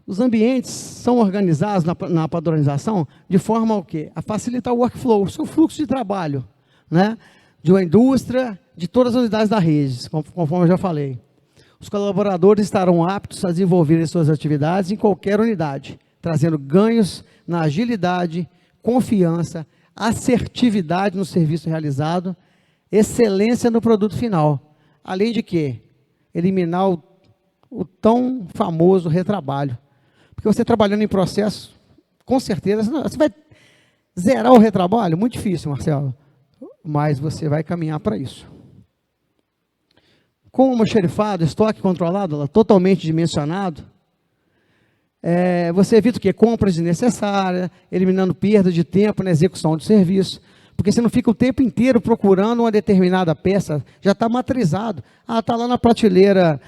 Os ambientes são organizados na padronização de forma a facilitar o workflow, o seu fluxo de trabalho, né? De uma indústria, de todas as unidades da rede, conforme eu já falei. Os colaboradores estarão aptos a desenvolver suas atividades em qualquer unidade, trazendo ganhos na agilidade, confiança, assertividade no serviço realizado, excelência no produto final. Além de quê? Eliminar o tão famoso retrabalho. Porque você trabalhando em processo, com certeza, você vai zerar o retrabalho? Muito difícil, Marcelo. Mas você vai caminhar para isso. Com o almoxerifado, estoque controlado, totalmente dimensionado, você evita o quê? Compras desnecessárias, eliminando perda de tempo na execução do serviço, porque você não fica o tempo inteiro procurando uma determinada peça, já está matrizado. Ah, está lá na prateleira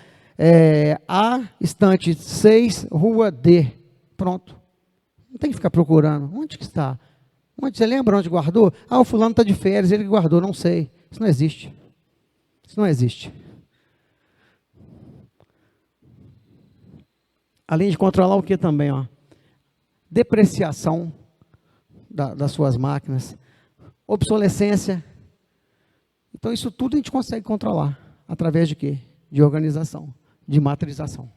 A, estante 6, rua D. Pronto. Não tem que ficar procurando. Onde que está? Você lembra onde guardou? Ah, o fulano está de férias, ele guardou, não sei. Isso não existe. Isso não existe. Além de controlar o que também? Depreciação das suas máquinas, obsolescência. Então, isso tudo a gente consegue controlar. Através de quê? De organização, de matrização.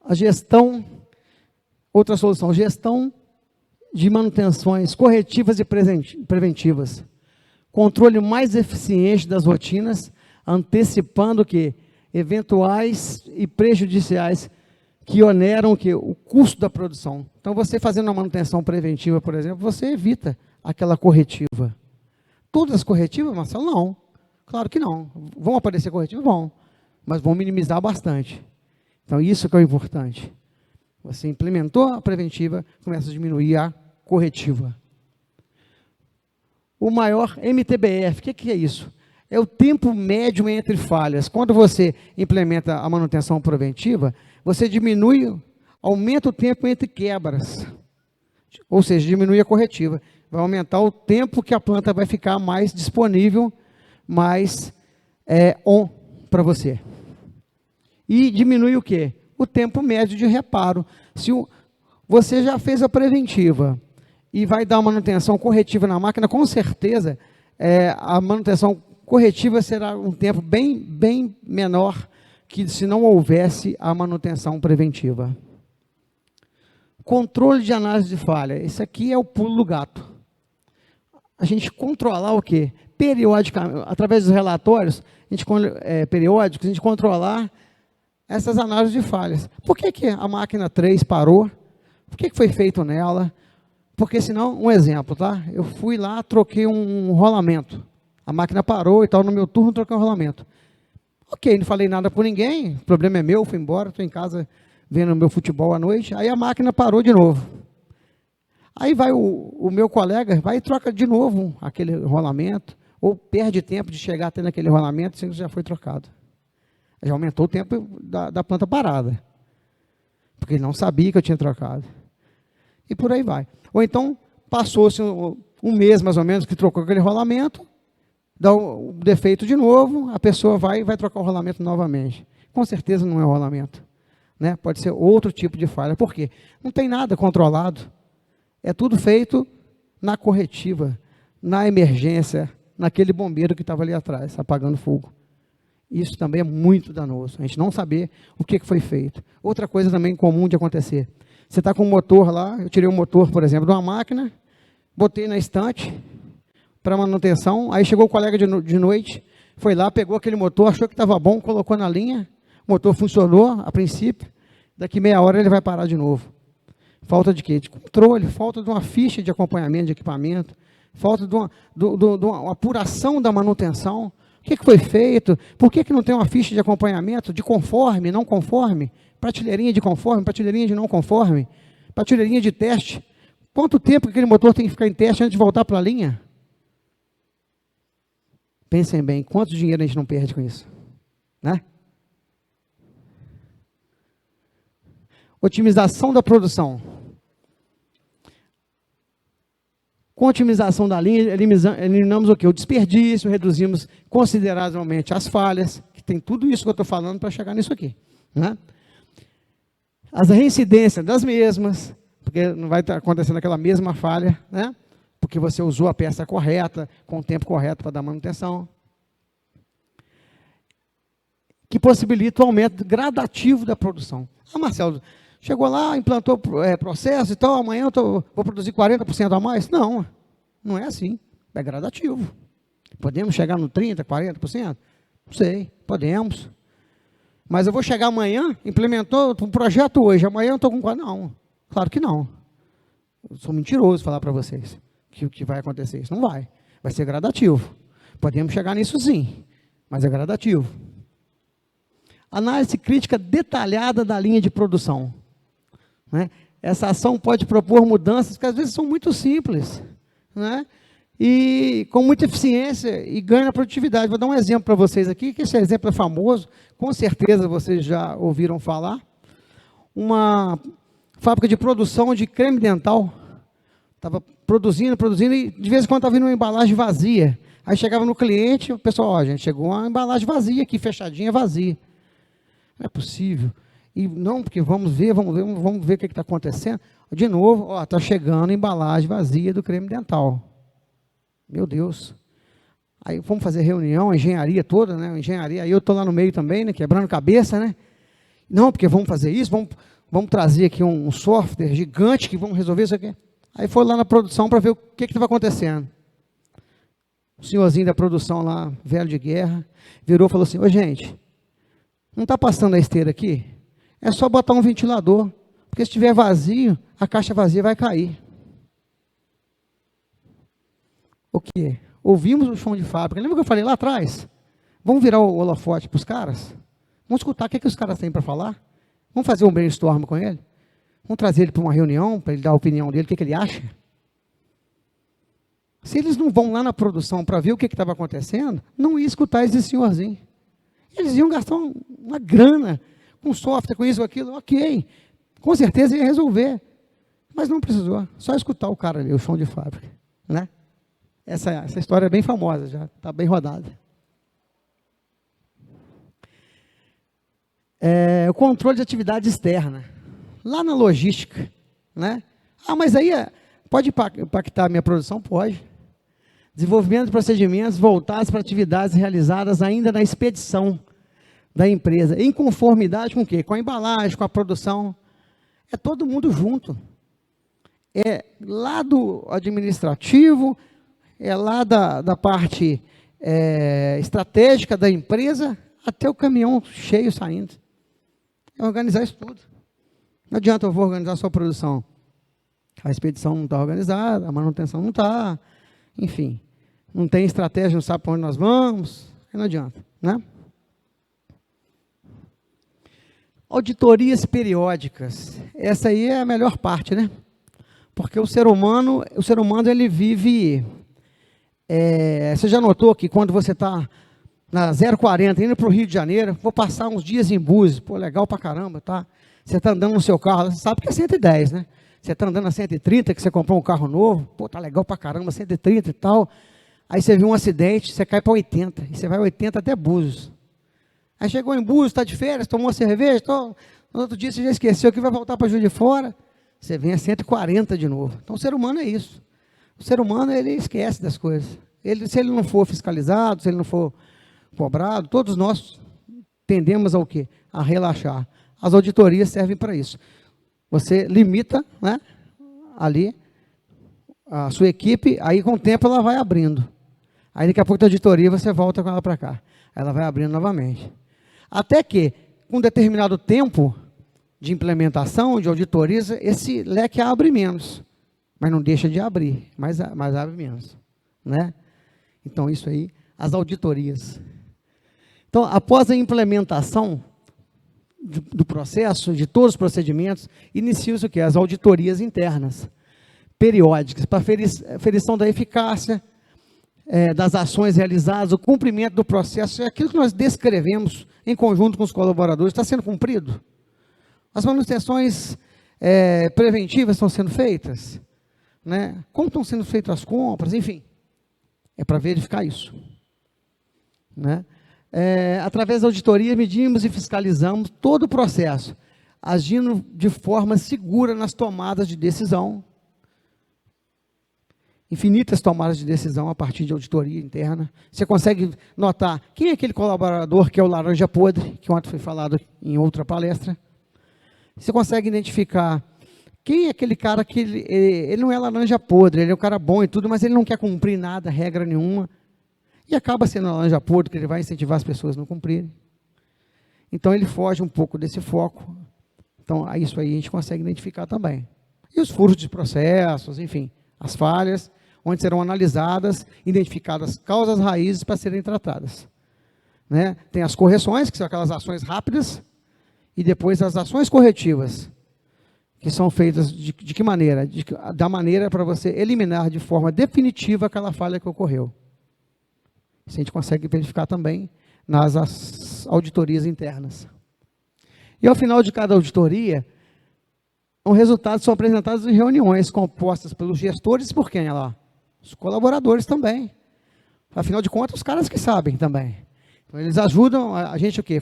A gestão, outra solução, gestão de manutenções corretivas e preventivas. Controle mais eficiente das rotinas, antecipando que eventuais e prejudiciais que oneram o custo da produção. Então, você fazendo uma manutenção preventiva, por exemplo, você evita aquela corretiva. Todas as corretivas, Marcelo? Não. Claro que não. Vão aparecer corretivas? Vão. Mas vão minimizar bastante. Então, isso que é o importante. Você implementou a preventiva, começa a diminuir a corretiva. O maior MTBF, o que é isso? é o tempo médio entre falhas. Quando você implementa a manutenção preventiva, você aumenta o tempo entre quebras. Ou seja, diminui a corretiva. Vai aumentar o tempo que a planta vai ficar mais disponível, mais on para você. E diminui o quê? O tempo médio de reparo. Se você já fez a preventiva e vai dar manutenção corretiva na máquina, com certeza a manutenção corretiva será um tempo bem menor que se não houvesse a manutenção preventiva. Controle de análise de falha. Esse aqui é o pulo do gato. A gente controlar o quê? Periodicamente, através dos relatórios periódicos, a gente controlar essas análises de falhas. Por que a máquina 3 parou? Por que foi feito nela? Porque senão, um exemplo, tá? Eu fui lá, troquei um rolamento. A máquina parou e tal, no meu turno troquei um rolamento. Ok, não falei nada por ninguém, o problema é meu, fui embora, estou em casa vendo meu futebol à noite, aí a máquina parou de novo. Aí vai o meu colega, vai e troca de novo aquele rolamento, ou perde tempo de chegar até naquele rolamento, sendo que já foi trocado. Já aumentou o tempo da planta parada, porque ele não sabia que eu tinha trocado. E por aí vai. Ou então, passou-se um mês mais ou menos que trocou aquele rolamento, dá o defeito de novo, a pessoa vai trocar o rolamento novamente. Com certeza não é o rolamento, né? Pode ser outro tipo de falha. Por quê? Não tem nada controlado. É tudo feito na corretiva, na emergência, naquele bombeiro que estava ali atrás, apagando fogo. Isso também é muito danoso, a gente não saber o que foi feito. Outra coisa também comum de acontecer. Você está com um motor lá, eu tirei o motor, por exemplo, de uma máquina, botei na estante para manutenção, aí chegou o colega de noite, foi lá, pegou aquele motor, achou que estava bom, colocou na linha, o motor funcionou a princípio, daqui meia hora ele vai parar de novo. Falta de quê? De controle, falta de uma ficha de acompanhamento de equipamento, falta de uma apuração da manutenção. O que foi feito? Por que não tem uma ficha de acompanhamento de conforme, não conforme? Prateleirinha de conforme, prateleirinha de não conforme, prateleirinha de teste. Quanto tempo aquele motor tem que ficar em teste antes de voltar para a linha? Pensem bem, quanto dinheiro a gente não perde com isso, né? Otimização da produção. Com a otimização da linha, eliminamos o quê? O desperdício, reduzimos consideravelmente as falhas, que tem tudo isso que eu estou falando para chegar nisso aqui, né? As reincidências das mesmas, porque não vai estar acontecendo aquela mesma falha, né? Porque você usou a peça correta, com o tempo correto para dar manutenção. Que possibilita o aumento gradativo da produção. Ah, Marcelo, chegou lá, implantou processo e tal, amanhã vou produzir 40% a mais? Não, não é assim, é gradativo. Podemos chegar no 30%, 40%? Não sei, podemos. Mas eu vou chegar amanhã, implementou um projeto hoje, amanhã eu estou com 40%. Não, claro que não. Eu sou mentiroso falar para vocês que vai acontecer isso. Não vai, vai ser gradativo. Podemos chegar nisso sim, mas é gradativo. Análise crítica detalhada da linha de produção. Né? Essa ação pode propor mudanças que às vezes são muito simples, né? E com muita eficiência e ganho na produtividade. Vou dar um exemplo para vocês aqui, que esse exemplo é famoso, com certeza vocês já ouviram falar. Uma fábrica de produção de creme dental, estava produzindo, e de vez em quando estava vindo uma embalagem vazia. Aí chegava no cliente, o pessoal, ó, gente, chegou uma embalagem vazia aqui, fechadinha, vazia. Não é possível. E não, porque vamos ver o que está acontecendo. De novo, ó, está chegando a embalagem vazia do creme dental. Meu Deus. Aí vamos fazer reunião, a engenharia toda, né? Engenharia, aí eu estou lá no meio também, né? Quebrando cabeça, né? Não, porque vamos fazer isso, vamos trazer aqui um software gigante que vamos resolver isso aqui. Aí foi lá na produção para ver o que estava acontecendo. O senhorzinho da produção lá, velho de guerra, virou e falou assim, ô gente, não está passando a esteira aqui? É só botar um ventilador, porque se estiver vazio, a caixa vazia vai cair. O quê? Ouvimos o chão de fábrica. Lembra que eu falei lá atrás? Vamos virar o holofote para os caras? Vamos escutar o que os caras têm para falar? Vamos fazer um brainstorm com ele? Vamos trazer ele para uma reunião, para ele dar a opinião dele, o que ele acha? Se eles não vão lá na produção para ver o que estava acontecendo, não ia escutar esse senhorzinho. Eles iam gastar uma grana com software, com isso, com aquilo, ok. Com certeza ia resolver. Mas não precisou, só escutar o cara ali, o chão de fábrica. Né? Essa história é bem famosa, já está bem rodada. O controle de atividade externa. Lá na logística. Né? Mas aí pode impactar a minha produção? Pode. Desenvolvimento de procedimentos voltados para atividades realizadas ainda na expedição da empresa, em conformidade com o quê? Com a embalagem, com a produção. É todo mundo junto. É lá do administrativo, é lá da parte estratégica da empresa, até o caminhão cheio saindo. É organizar isso tudo. Não adianta eu vou organizar só a produção. A expedição não está organizada, a manutenção não está, enfim. Não tem estratégia, não sabe para onde nós vamos, aí não adianta, né? Auditorias periódicas. Essa aí é a melhor parte, né? Porque o ser humano ele vive... você já notou que quando você está na 040, indo para o Rio de Janeiro, vou passar uns dias em Búzios, pô, legal pra caramba, tá? Você está andando no seu carro, você sabe que é 110, né? Você está andando a 130, que você comprou um carro novo, pô, tá legal pra caramba, 130 e tal. Aí você viu um acidente, você cai para 80, e você vai 80 até Búzios. Aí chegou em Búzios, está de férias, tomou uma cerveja, no outro dia você já esqueceu que vai voltar para Juiz de Fora, você vem a 140 de novo. Então o ser humano é isso. O ser humano, ele esquece das coisas. Se ele não for fiscalizado, se ele não for cobrado, todos nós tendemos ao quê? A relaxar. As auditorias servem para isso. Você limita, né, ali a sua equipe, aí com o tempo ela vai abrindo. Aí daqui a pouco da auditoria você volta com ela para cá. Ela vai abrindo novamente. Até que, com determinado tempo de implementação, de auditorias, esse leque abre menos. Mas não deixa de abrir, mas abre menos. Né? Então, isso aí, as auditorias. Então, após a implementação do processo, de todos os procedimentos, inicia-se o quê? As auditorias internas, periódicas, para aferição da eficácia das ações realizadas, o cumprimento do processo, é aquilo que nós descrevemos em conjunto com os colaboradores, está sendo cumprido? As manutenções preventivas estão sendo feitas? Né? Como estão sendo feitas as compras? Enfim, é para verificar isso. Né? Através da auditoria, medimos e fiscalizamos todo o processo, agindo de forma segura nas tomadas de decisão, infinitas tomadas de decisão a partir de auditoria interna. Você consegue notar quem é aquele colaborador que é o laranja podre, que ontem foi falado em outra palestra. Você consegue identificar quem é aquele cara que ele não é laranja podre, ele é um cara bom e tudo, mas ele não quer cumprir nada, regra nenhuma. E acaba sendo a laranja podre, que ele vai incentivar as pessoas a não cumprirem. Então, ele foge um pouco desse foco. Então, isso aí a gente consegue identificar também. E os furos de processos, enfim, as falhas, onde serão analisadas, identificadas causas raízes para serem tratadas. Né? Tem as correções, que são aquelas ações rápidas, e depois as ações corretivas, que são feitas de que maneira? Da maneira para você eliminar de forma definitiva aquela falha que ocorreu. Isso a gente consegue verificar também nas auditorias internas. E ao final de cada auditoria, os resultados são apresentados em reuniões compostas pelos gestores e por quem? Lá? Os colaboradores também. Afinal de contas, os caras que sabem também. Então, eles ajudam a gente o quê?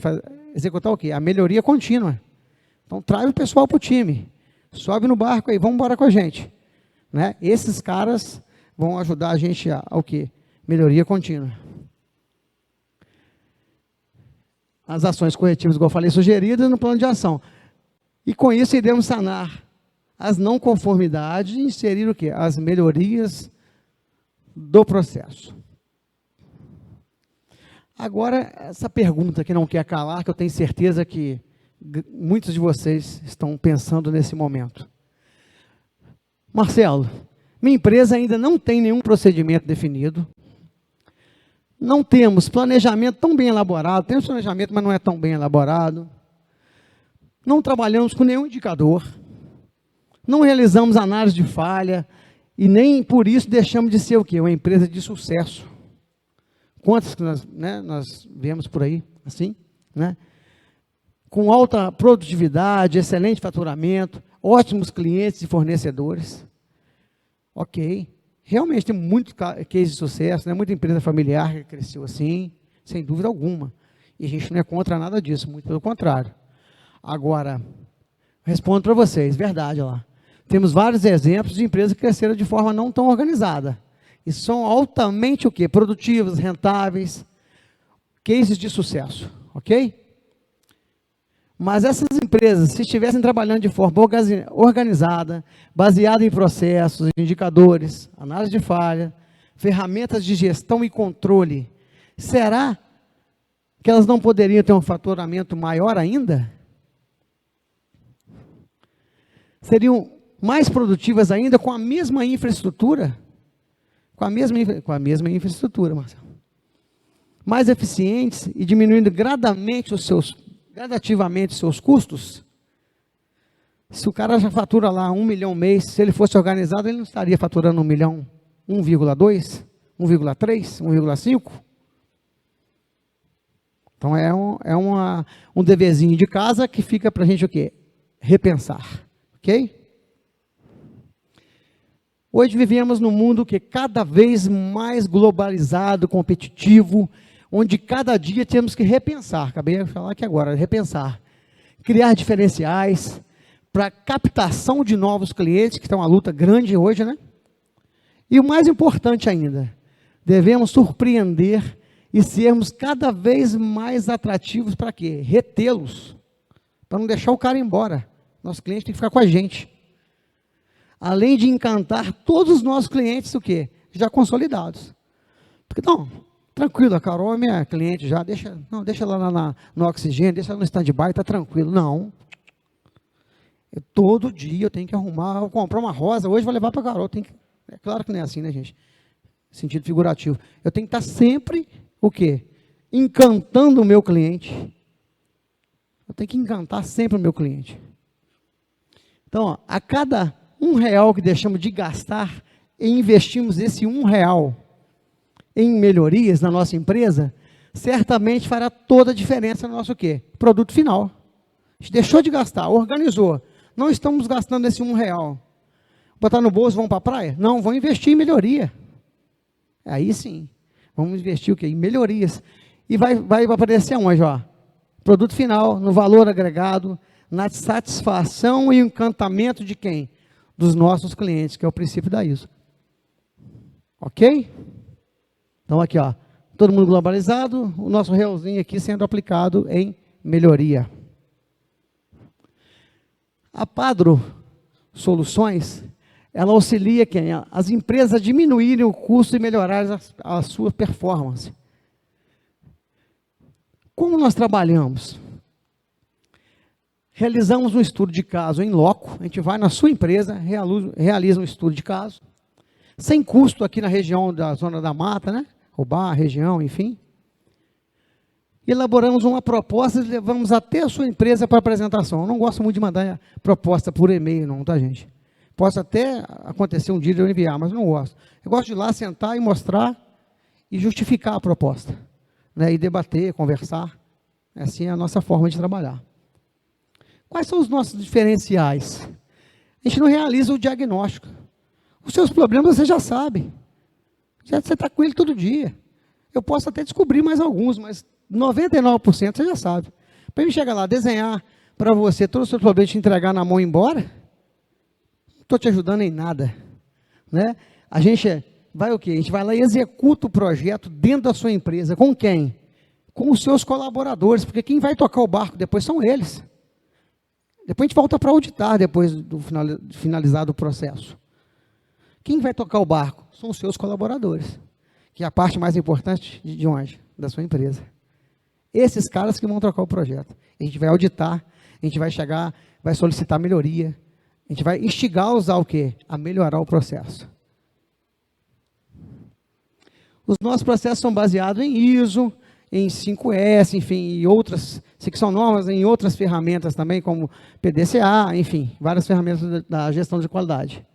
Executar o quê? A melhoria contínua. Então, traz o pessoal para o time. Sobe no barco aí, vamos embora com a gente. Né? Esses caras vão ajudar a gente ao quê? Melhoria contínua. As ações corretivas, igual eu falei, sugeridas no plano de ação. E com isso, iremos sanar as não conformidades e inserir o quê? As melhorias do processo. Agora, essa pergunta que não quer calar, que eu tenho certeza que muitos de vocês estão pensando nesse momento. Marcelo, minha empresa ainda não tem nenhum procedimento definido. Não temos planejamento tão bem elaborado. Temos planejamento, mas não é tão bem elaborado. Não trabalhamos com nenhum indicador. Não realizamos análise de falha. E nem por isso deixamos de ser o quê? Uma empresa de sucesso. Quantas que nós vemos por aí, assim, né? Com alta produtividade, excelente faturamento, ótimos clientes e fornecedores. Ok. Realmente tem muito case de sucesso, né? Muita empresa familiar que cresceu assim, sem dúvida alguma. E a gente não é contra nada disso, muito pelo contrário. Agora, respondo para vocês, verdade lá. Temos vários exemplos de empresas que cresceram de forma não tão organizada. E são altamente o quê? Produtivas, rentáveis, cases de sucesso, ok? Mas essas empresas, se estivessem trabalhando de forma organizada, baseada em processos, indicadores, análise de falha, ferramentas de gestão e controle, será que elas não poderiam ter um faturamento maior ainda? Seriam mais produtivas ainda com a mesma infraestrutura? Com a mesma infraestrutura, Marcelo. Mais eficientes e diminuindo gradativamente os seus custos? Se o cara já fatura lá 1 milhão mês, se ele fosse organizado, ele não estaria faturando 1 milhão, 1,2, 1,3, 1,5? Então é um deverzinho de casa que fica para a gente o quê? Repensar, ok? Hoje vivemos num mundo que é cada vez mais globalizado, competitivo, onde cada dia temos que repensar, acabei de falar aqui agora, repensar, criar diferenciais para captação de novos clientes, que está uma luta grande hoje, né? E o mais importante ainda, devemos surpreender e sermos cada vez mais atrativos para quê? Retê-los, para não deixar o cara embora. Nosso cliente tem que ficar com a gente. Além de encantar todos os nossos clientes, o quê? Já consolidados. Porque, não, tranquilo, a Carol é minha cliente já, deixa ela no oxigênio, deixa ela no stand-by, está tranquilo. Não. Todo dia eu tenho que arrumar, vou comprar uma rosa, hoje vou levar para a Carol. É claro que não é assim, né, gente? Sentido figurativo. Eu tenho que estar sempre, o quê? Encantando o meu cliente. Eu tenho que encantar sempre o meu cliente. Então, ó, a cada R$1 que deixamos de gastar e investimos esse R$1 em melhorias na nossa empresa, certamente fará toda a diferença no nosso quê? Produto final. A gente deixou de gastar, organizou. Não estamos gastando esse R$1. Botar no bolso, vamos para a praia? Não, vamos investir em melhoria. Aí sim, vamos investir o quê? Em melhorias. E vai aparecer onde? Ó? Produto final, no valor agregado, na satisfação e encantamento de quem? Dos nossos clientes, que é o princípio da ISO. Ok? Então aqui, ó, todo mundo globalizado, o nosso realzinho aqui sendo aplicado em melhoria. A Padro Soluções, ela auxilia quem? As empresas a diminuírem o custo e melhorarem a sua performance. Como nós trabalhamos? Realizamos um estudo de caso em loco, a gente vai na sua empresa, realiza um estudo de caso, sem custo aqui na região da Zona da Mata, né? Roubar, região, enfim. Elaboramos uma proposta e levamos até a sua empresa para apresentação. Eu não gosto muito de mandar proposta por e-mail, não, tá, gente? Posso até acontecer um dia de eu enviar, mas não gosto. Eu gosto de ir lá, sentar e mostrar e justificar a proposta, né? E debater, conversar. Assim é a nossa forma de trabalhar. Quais são os nossos diferenciais? A gente não realiza o diagnóstico. Os seus problemas você já sabe. Você está com ele todo dia. Eu posso até descobrir mais alguns, mas 99% você já sabe. Para mim chegar lá, desenhar para você todos os seus problemas e te entregar na mão e ir embora, não estou te ajudando em nada. Né? A gente vai o quê? A gente vai lá e executa o projeto dentro da sua empresa. Com quem? Com os seus colaboradores, porque quem vai tocar o barco depois são eles. Depois a gente volta para auditar, depois do finalizado o processo. Quem vai tocar o barco? São os seus colaboradores, que é a parte mais importante de onde? Da sua empresa. Esses caras que vão tocar o projeto. A gente vai auditar, a gente vai chegar, vai solicitar melhoria, a gente vai instigá-los a o quê? A melhorar o processo. Os nossos processos são baseados em ISO, em 5S, enfim, e outras, que são normas em outras ferramentas também, como PDCA, enfim, várias ferramentas da gestão de qualidade.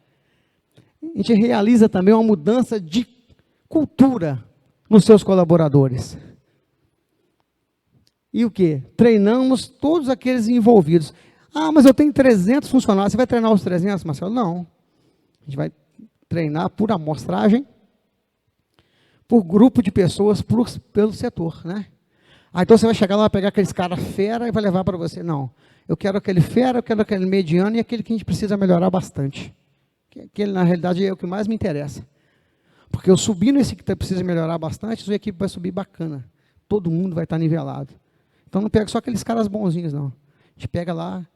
a gente realiza também uma mudança de cultura nos seus colaboradores. E o quê? Treinamos todos aqueles envolvidos. Ah, mas eu tenho 300 funcionários, você vai treinar os 300, Marcelo? Não. A gente vai treinar por amostragem, por grupo de pessoas, pelo setor, né? Ah, então você vai chegar lá, pegar aqueles caras fera e vai levar para você. Não. Eu quero aquele fera, eu quero aquele mediano e aquele que a gente precisa melhorar bastante. Aquele, na realidade, é o que mais me interessa. Porque eu subindo esse que precisa melhorar bastante, a sua equipe vai subir bacana. Todo mundo vai estar nivelado. Então não pega só aqueles caras bonzinhos, não. A gente pega lá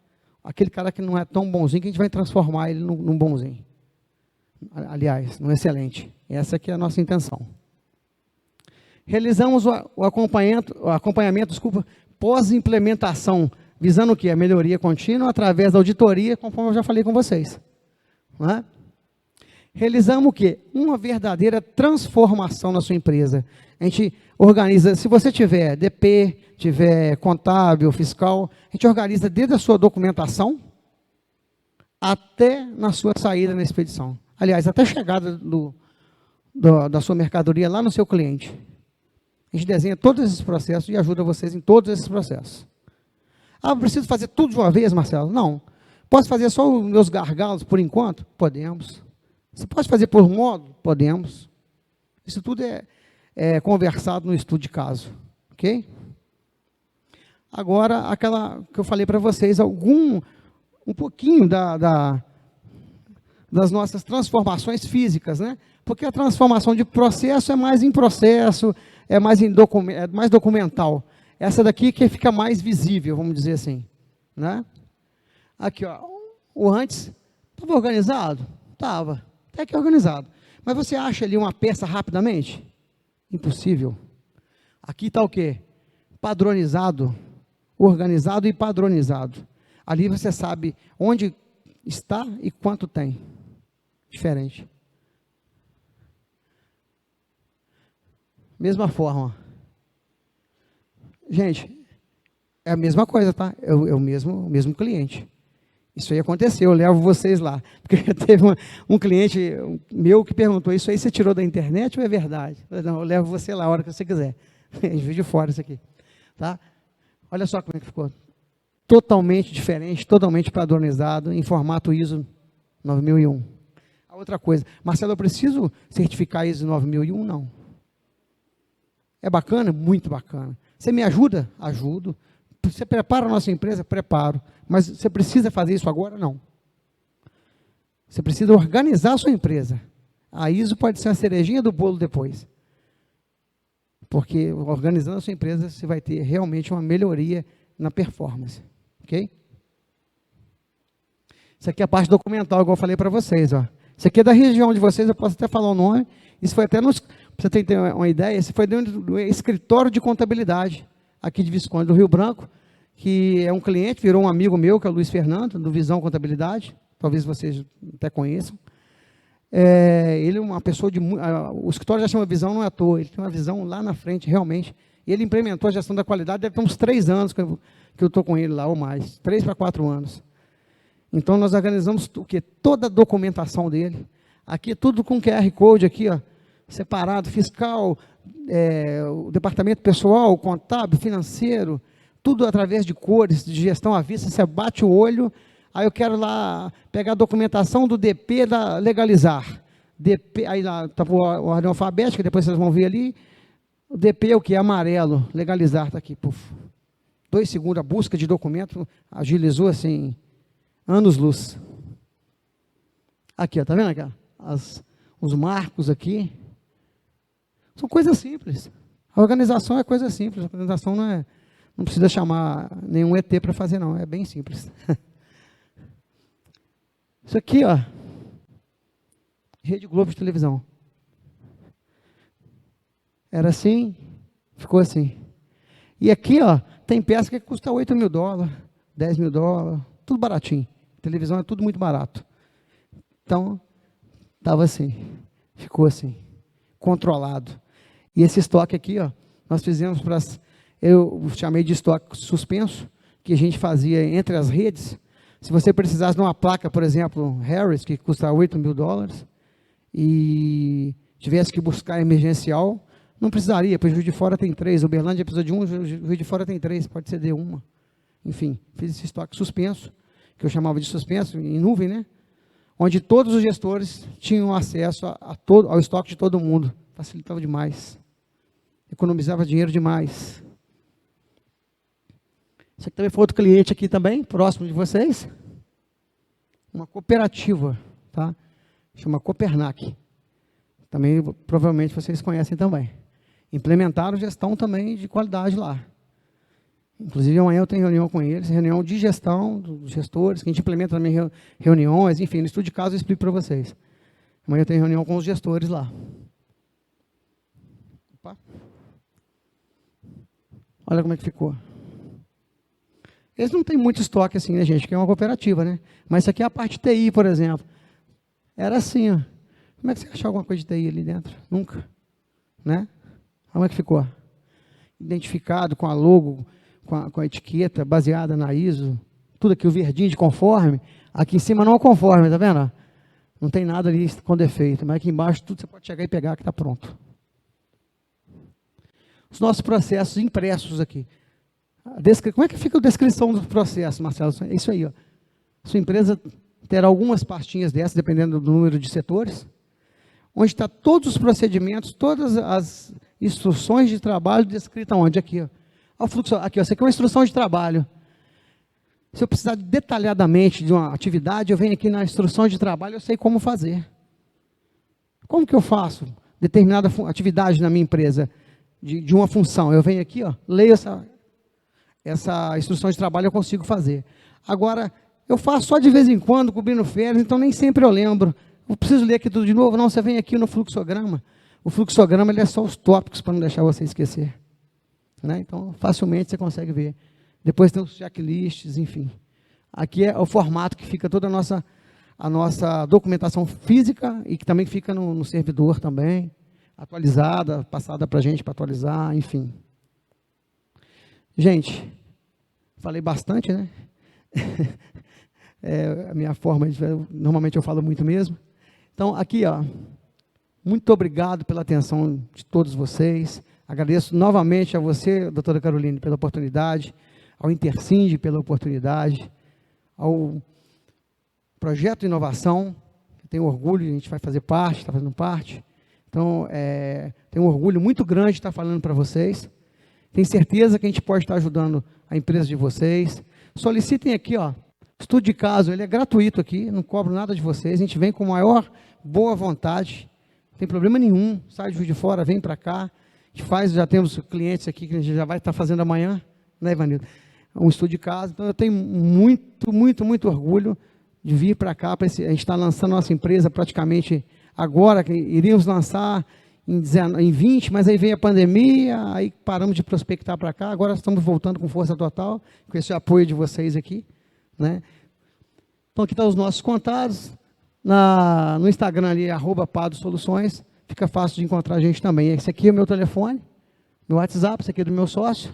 aquele cara que não é tão bonzinho, que a gente vai transformar ele num bonzinho. Aliás, num excelente. Essa que é a nossa intenção. Realizamos o acompanhamento, pós-implementação, visando o quê? A melhoria contínua através da auditoria, conforme eu já falei com vocês. Não é? Realizamos o quê? Uma verdadeira transformação na sua empresa. A gente organiza, se você tiver DP, tiver contábil, fiscal, a gente organiza desde a sua documentação até na sua saída na expedição. Aliás, até a chegada da sua mercadoria lá no seu cliente. A gente desenha todos esses processos e ajuda vocês em todos esses processos. Ah, preciso fazer tudo de uma vez, Marcelo? Não. Posso fazer só os meus gargalos por enquanto? Podemos. Você pode fazer por módulo? Podemos. Isso tudo é conversado no estudo de caso. Ok? Agora, aquela que eu falei para vocês, um pouquinho das nossas transformações físicas, né? Porque a transformação de processo é mais em processo, é mais documental. Essa daqui que fica mais visível, vamos dizer assim, né? Aqui, ó, o antes estava organizado? Estava, até que organizado. Mas você acha ali uma peça rapidamente? Impossível. Aqui está o quê? Padronizado, organizado e padronizado. Ali você sabe onde está e quanto tem. Diferente. Mesma forma. Gente, é a mesma coisa, tá? É o mesmo cliente. Isso aí aconteceu, eu levo vocês lá. Porque teve um cliente meu que perguntou, isso aí você tirou da internet ou é verdade? Eu falei, não, eu levo você lá a hora que você quiser. Vídeo fora isso aqui. Tá? Olha só como é que ficou. Totalmente diferente, totalmente padronizado, em formato ISO 9001. A outra coisa, Marcelo, eu preciso certificar ISO 9001? Não. É bacana? Muito bacana. Você me ajuda? Ajudo. Você prepara a nossa empresa? Preparo. Mas você precisa fazer isso agora? Não. Você precisa organizar a sua empresa. A ISO pode ser a cerejinha do bolo depois. Porque organizando a sua empresa, você vai ter realmente uma melhoria na performance. Ok? Isso aqui é a parte documental, igual eu falei para vocês. Ó. Isso aqui é da região de vocês, eu posso até falar o nome. Isso foi até, para você ter uma ideia, esse foi dentro do escritório de contabilidade, aqui de Visconde do Rio Branco, que é um cliente, virou um amigo meu, que é o Luiz Fernando, do Visão Contabilidade, talvez vocês até conheçam. Ele é uma pessoa o escritório já chama Visão, não é à toa, ele tem uma visão lá na frente, realmente. E ele implementou a gestão da qualidade, deve ter uns 3 anos que eu estou com ele lá, ou mais, 3 para 4 anos. Então, nós organizamos o quê? Toda a documentação dele. Aqui, tudo com QR Code, aqui, ó, separado, fiscal, o departamento pessoal, contábil, financeiro, tudo através de cores, de gestão à vista, você bate o olho, aí eu quero lá pegar a documentação do DP da Legalizar. DP, aí lá está por ordem alfabética, depois vocês vão ver ali. O DP é o que? Amarelo, Legalizar está aqui. Puf. 2 segundos, a busca de documento agilizou assim, anos-luz. Aqui, ó, tá vendo aqui? Os marcos aqui. São coisas simples. A organização é coisa simples. A organização não precisa chamar nenhum ET para fazer, não. É bem simples. Isso aqui, ó. Rede Globo de televisão. Era assim, ficou assim. E aqui, ó, tem peça que custa $8 mil, $10 mil, tudo baratinho. Televisão é tudo muito barato. Então, estava assim, ficou assim, controlado. E esse estoque aqui, ó, nós fizemos eu chamei de estoque suspenso, que a gente fazia entre as redes. Se você precisasse de uma placa, por exemplo, Harris, que custa $8 mil, e tivesse que buscar emergencial, não precisaria, porque o Juiz de Fora tem 3, Uberlândia precisa de 1, o Juiz de Fora tem 3, pode ceder uma. Enfim, fiz esse estoque suspenso, que eu chamava de suspenso, em nuvem, né? Onde todos os gestores tinham acesso ao estoque de todo mundo. Facilitava demais. Economizava dinheiro demais. Esse aqui também foi outro cliente aqui também, próximo de vocês. Uma cooperativa, tá? Chama Copernac. Também, provavelmente, vocês conhecem também. Implementaram gestão também de qualidade lá. Inclusive, amanhã eu tenho reunião com eles, reunião de gestão dos gestores, que a gente implementa também reuniões, enfim, no estudo de caso eu explico para vocês. Amanhã eu tenho reunião com os gestores lá. Opa. Olha como é que ficou. Eles não têm muito estoque assim, né, gente? Que é uma cooperativa, né? Mas isso aqui é a parte de TI, por exemplo. Era assim, ó. Como é que você achou alguma coisa de TI ali dentro? Nunca. Né? Como é que ficou? Identificado com a logo, com a etiqueta baseada na ISO, tudo aqui o verdinho de conforme, aqui em cima não é conforme, tá vendo? Não tem nada ali com defeito, mas aqui embaixo tudo você pode chegar e pegar que está pronto. Os nossos processos impressos aqui. Como é que fica a descrição do processo, Marcelo? É isso aí, ó. Sua empresa terá algumas pastinhas dessas, dependendo do número de setores, onde está todos os procedimentos, todas as instruções de trabalho descritas onde? Aqui, ó. Olha o fluxo, aqui, ó, isso aqui é uma instrução de trabalho. Se eu precisar detalhadamente de uma atividade, eu venho aqui na instrução de trabalho, eu sei como fazer. Como que eu faço determinada atividade na minha empresa, de uma função? Eu venho aqui, ó, leio essa instrução de trabalho, eu consigo fazer. Agora, eu faço só de vez em quando, cobrindo férias, então nem sempre eu lembro. Eu preciso ler aqui tudo de novo? Não, você vem aqui no fluxograma. O fluxograma ele é só os tópicos para não deixar você esquecer. Né? Então, facilmente você consegue ver. Depois tem os checklists, enfim. Aqui é o formato que fica toda a nossa documentação física e que também fica no servidor também, atualizada, passada para a gente para atualizar, enfim. Gente, falei bastante, né? É a minha forma, normalmente eu falo muito mesmo. Então, aqui, ó, muito obrigado pela atenção de todos vocês. Agradeço novamente a você, doutora Caroline, pela oportunidade, ao Intercind pela oportunidade, ao Projeto de Inovação, que tenho orgulho, a gente vai fazer parte, está fazendo parte. Então, tenho um orgulho muito grande de estar falando para vocês. Tenho certeza que a gente pode estar ajudando a empresa de vocês. Solicitem aqui, ó, estudo de caso, ele é gratuito aqui, não cobro nada de vocês, a gente vem com maior boa vontade, não tem problema nenhum, sai de Juiz de Fora, vem para cá, a gente faz, já temos clientes aqui que a gente já vai estar fazendo amanhã, né, Ivanildo? Um estudo de caso, então eu tenho muito orgulho de vir para cá, a gente está lançando a nossa empresa praticamente agora, que iríamos lançar em 20, mas aí veio a pandemia, aí paramos de prospectar para cá, agora estamos voltando com força total, com esse apoio de vocês aqui, né? Então aqui estão os nossos contatos, no Instagram ali, @padosoluções, fica fácil de encontrar a gente também. Esse aqui é o meu telefone, meu WhatsApp, esse aqui é do meu sócio,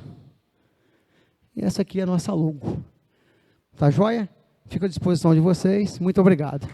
e essa aqui é a nossa logo. Tá joia? Fico à disposição de vocês, muito obrigado.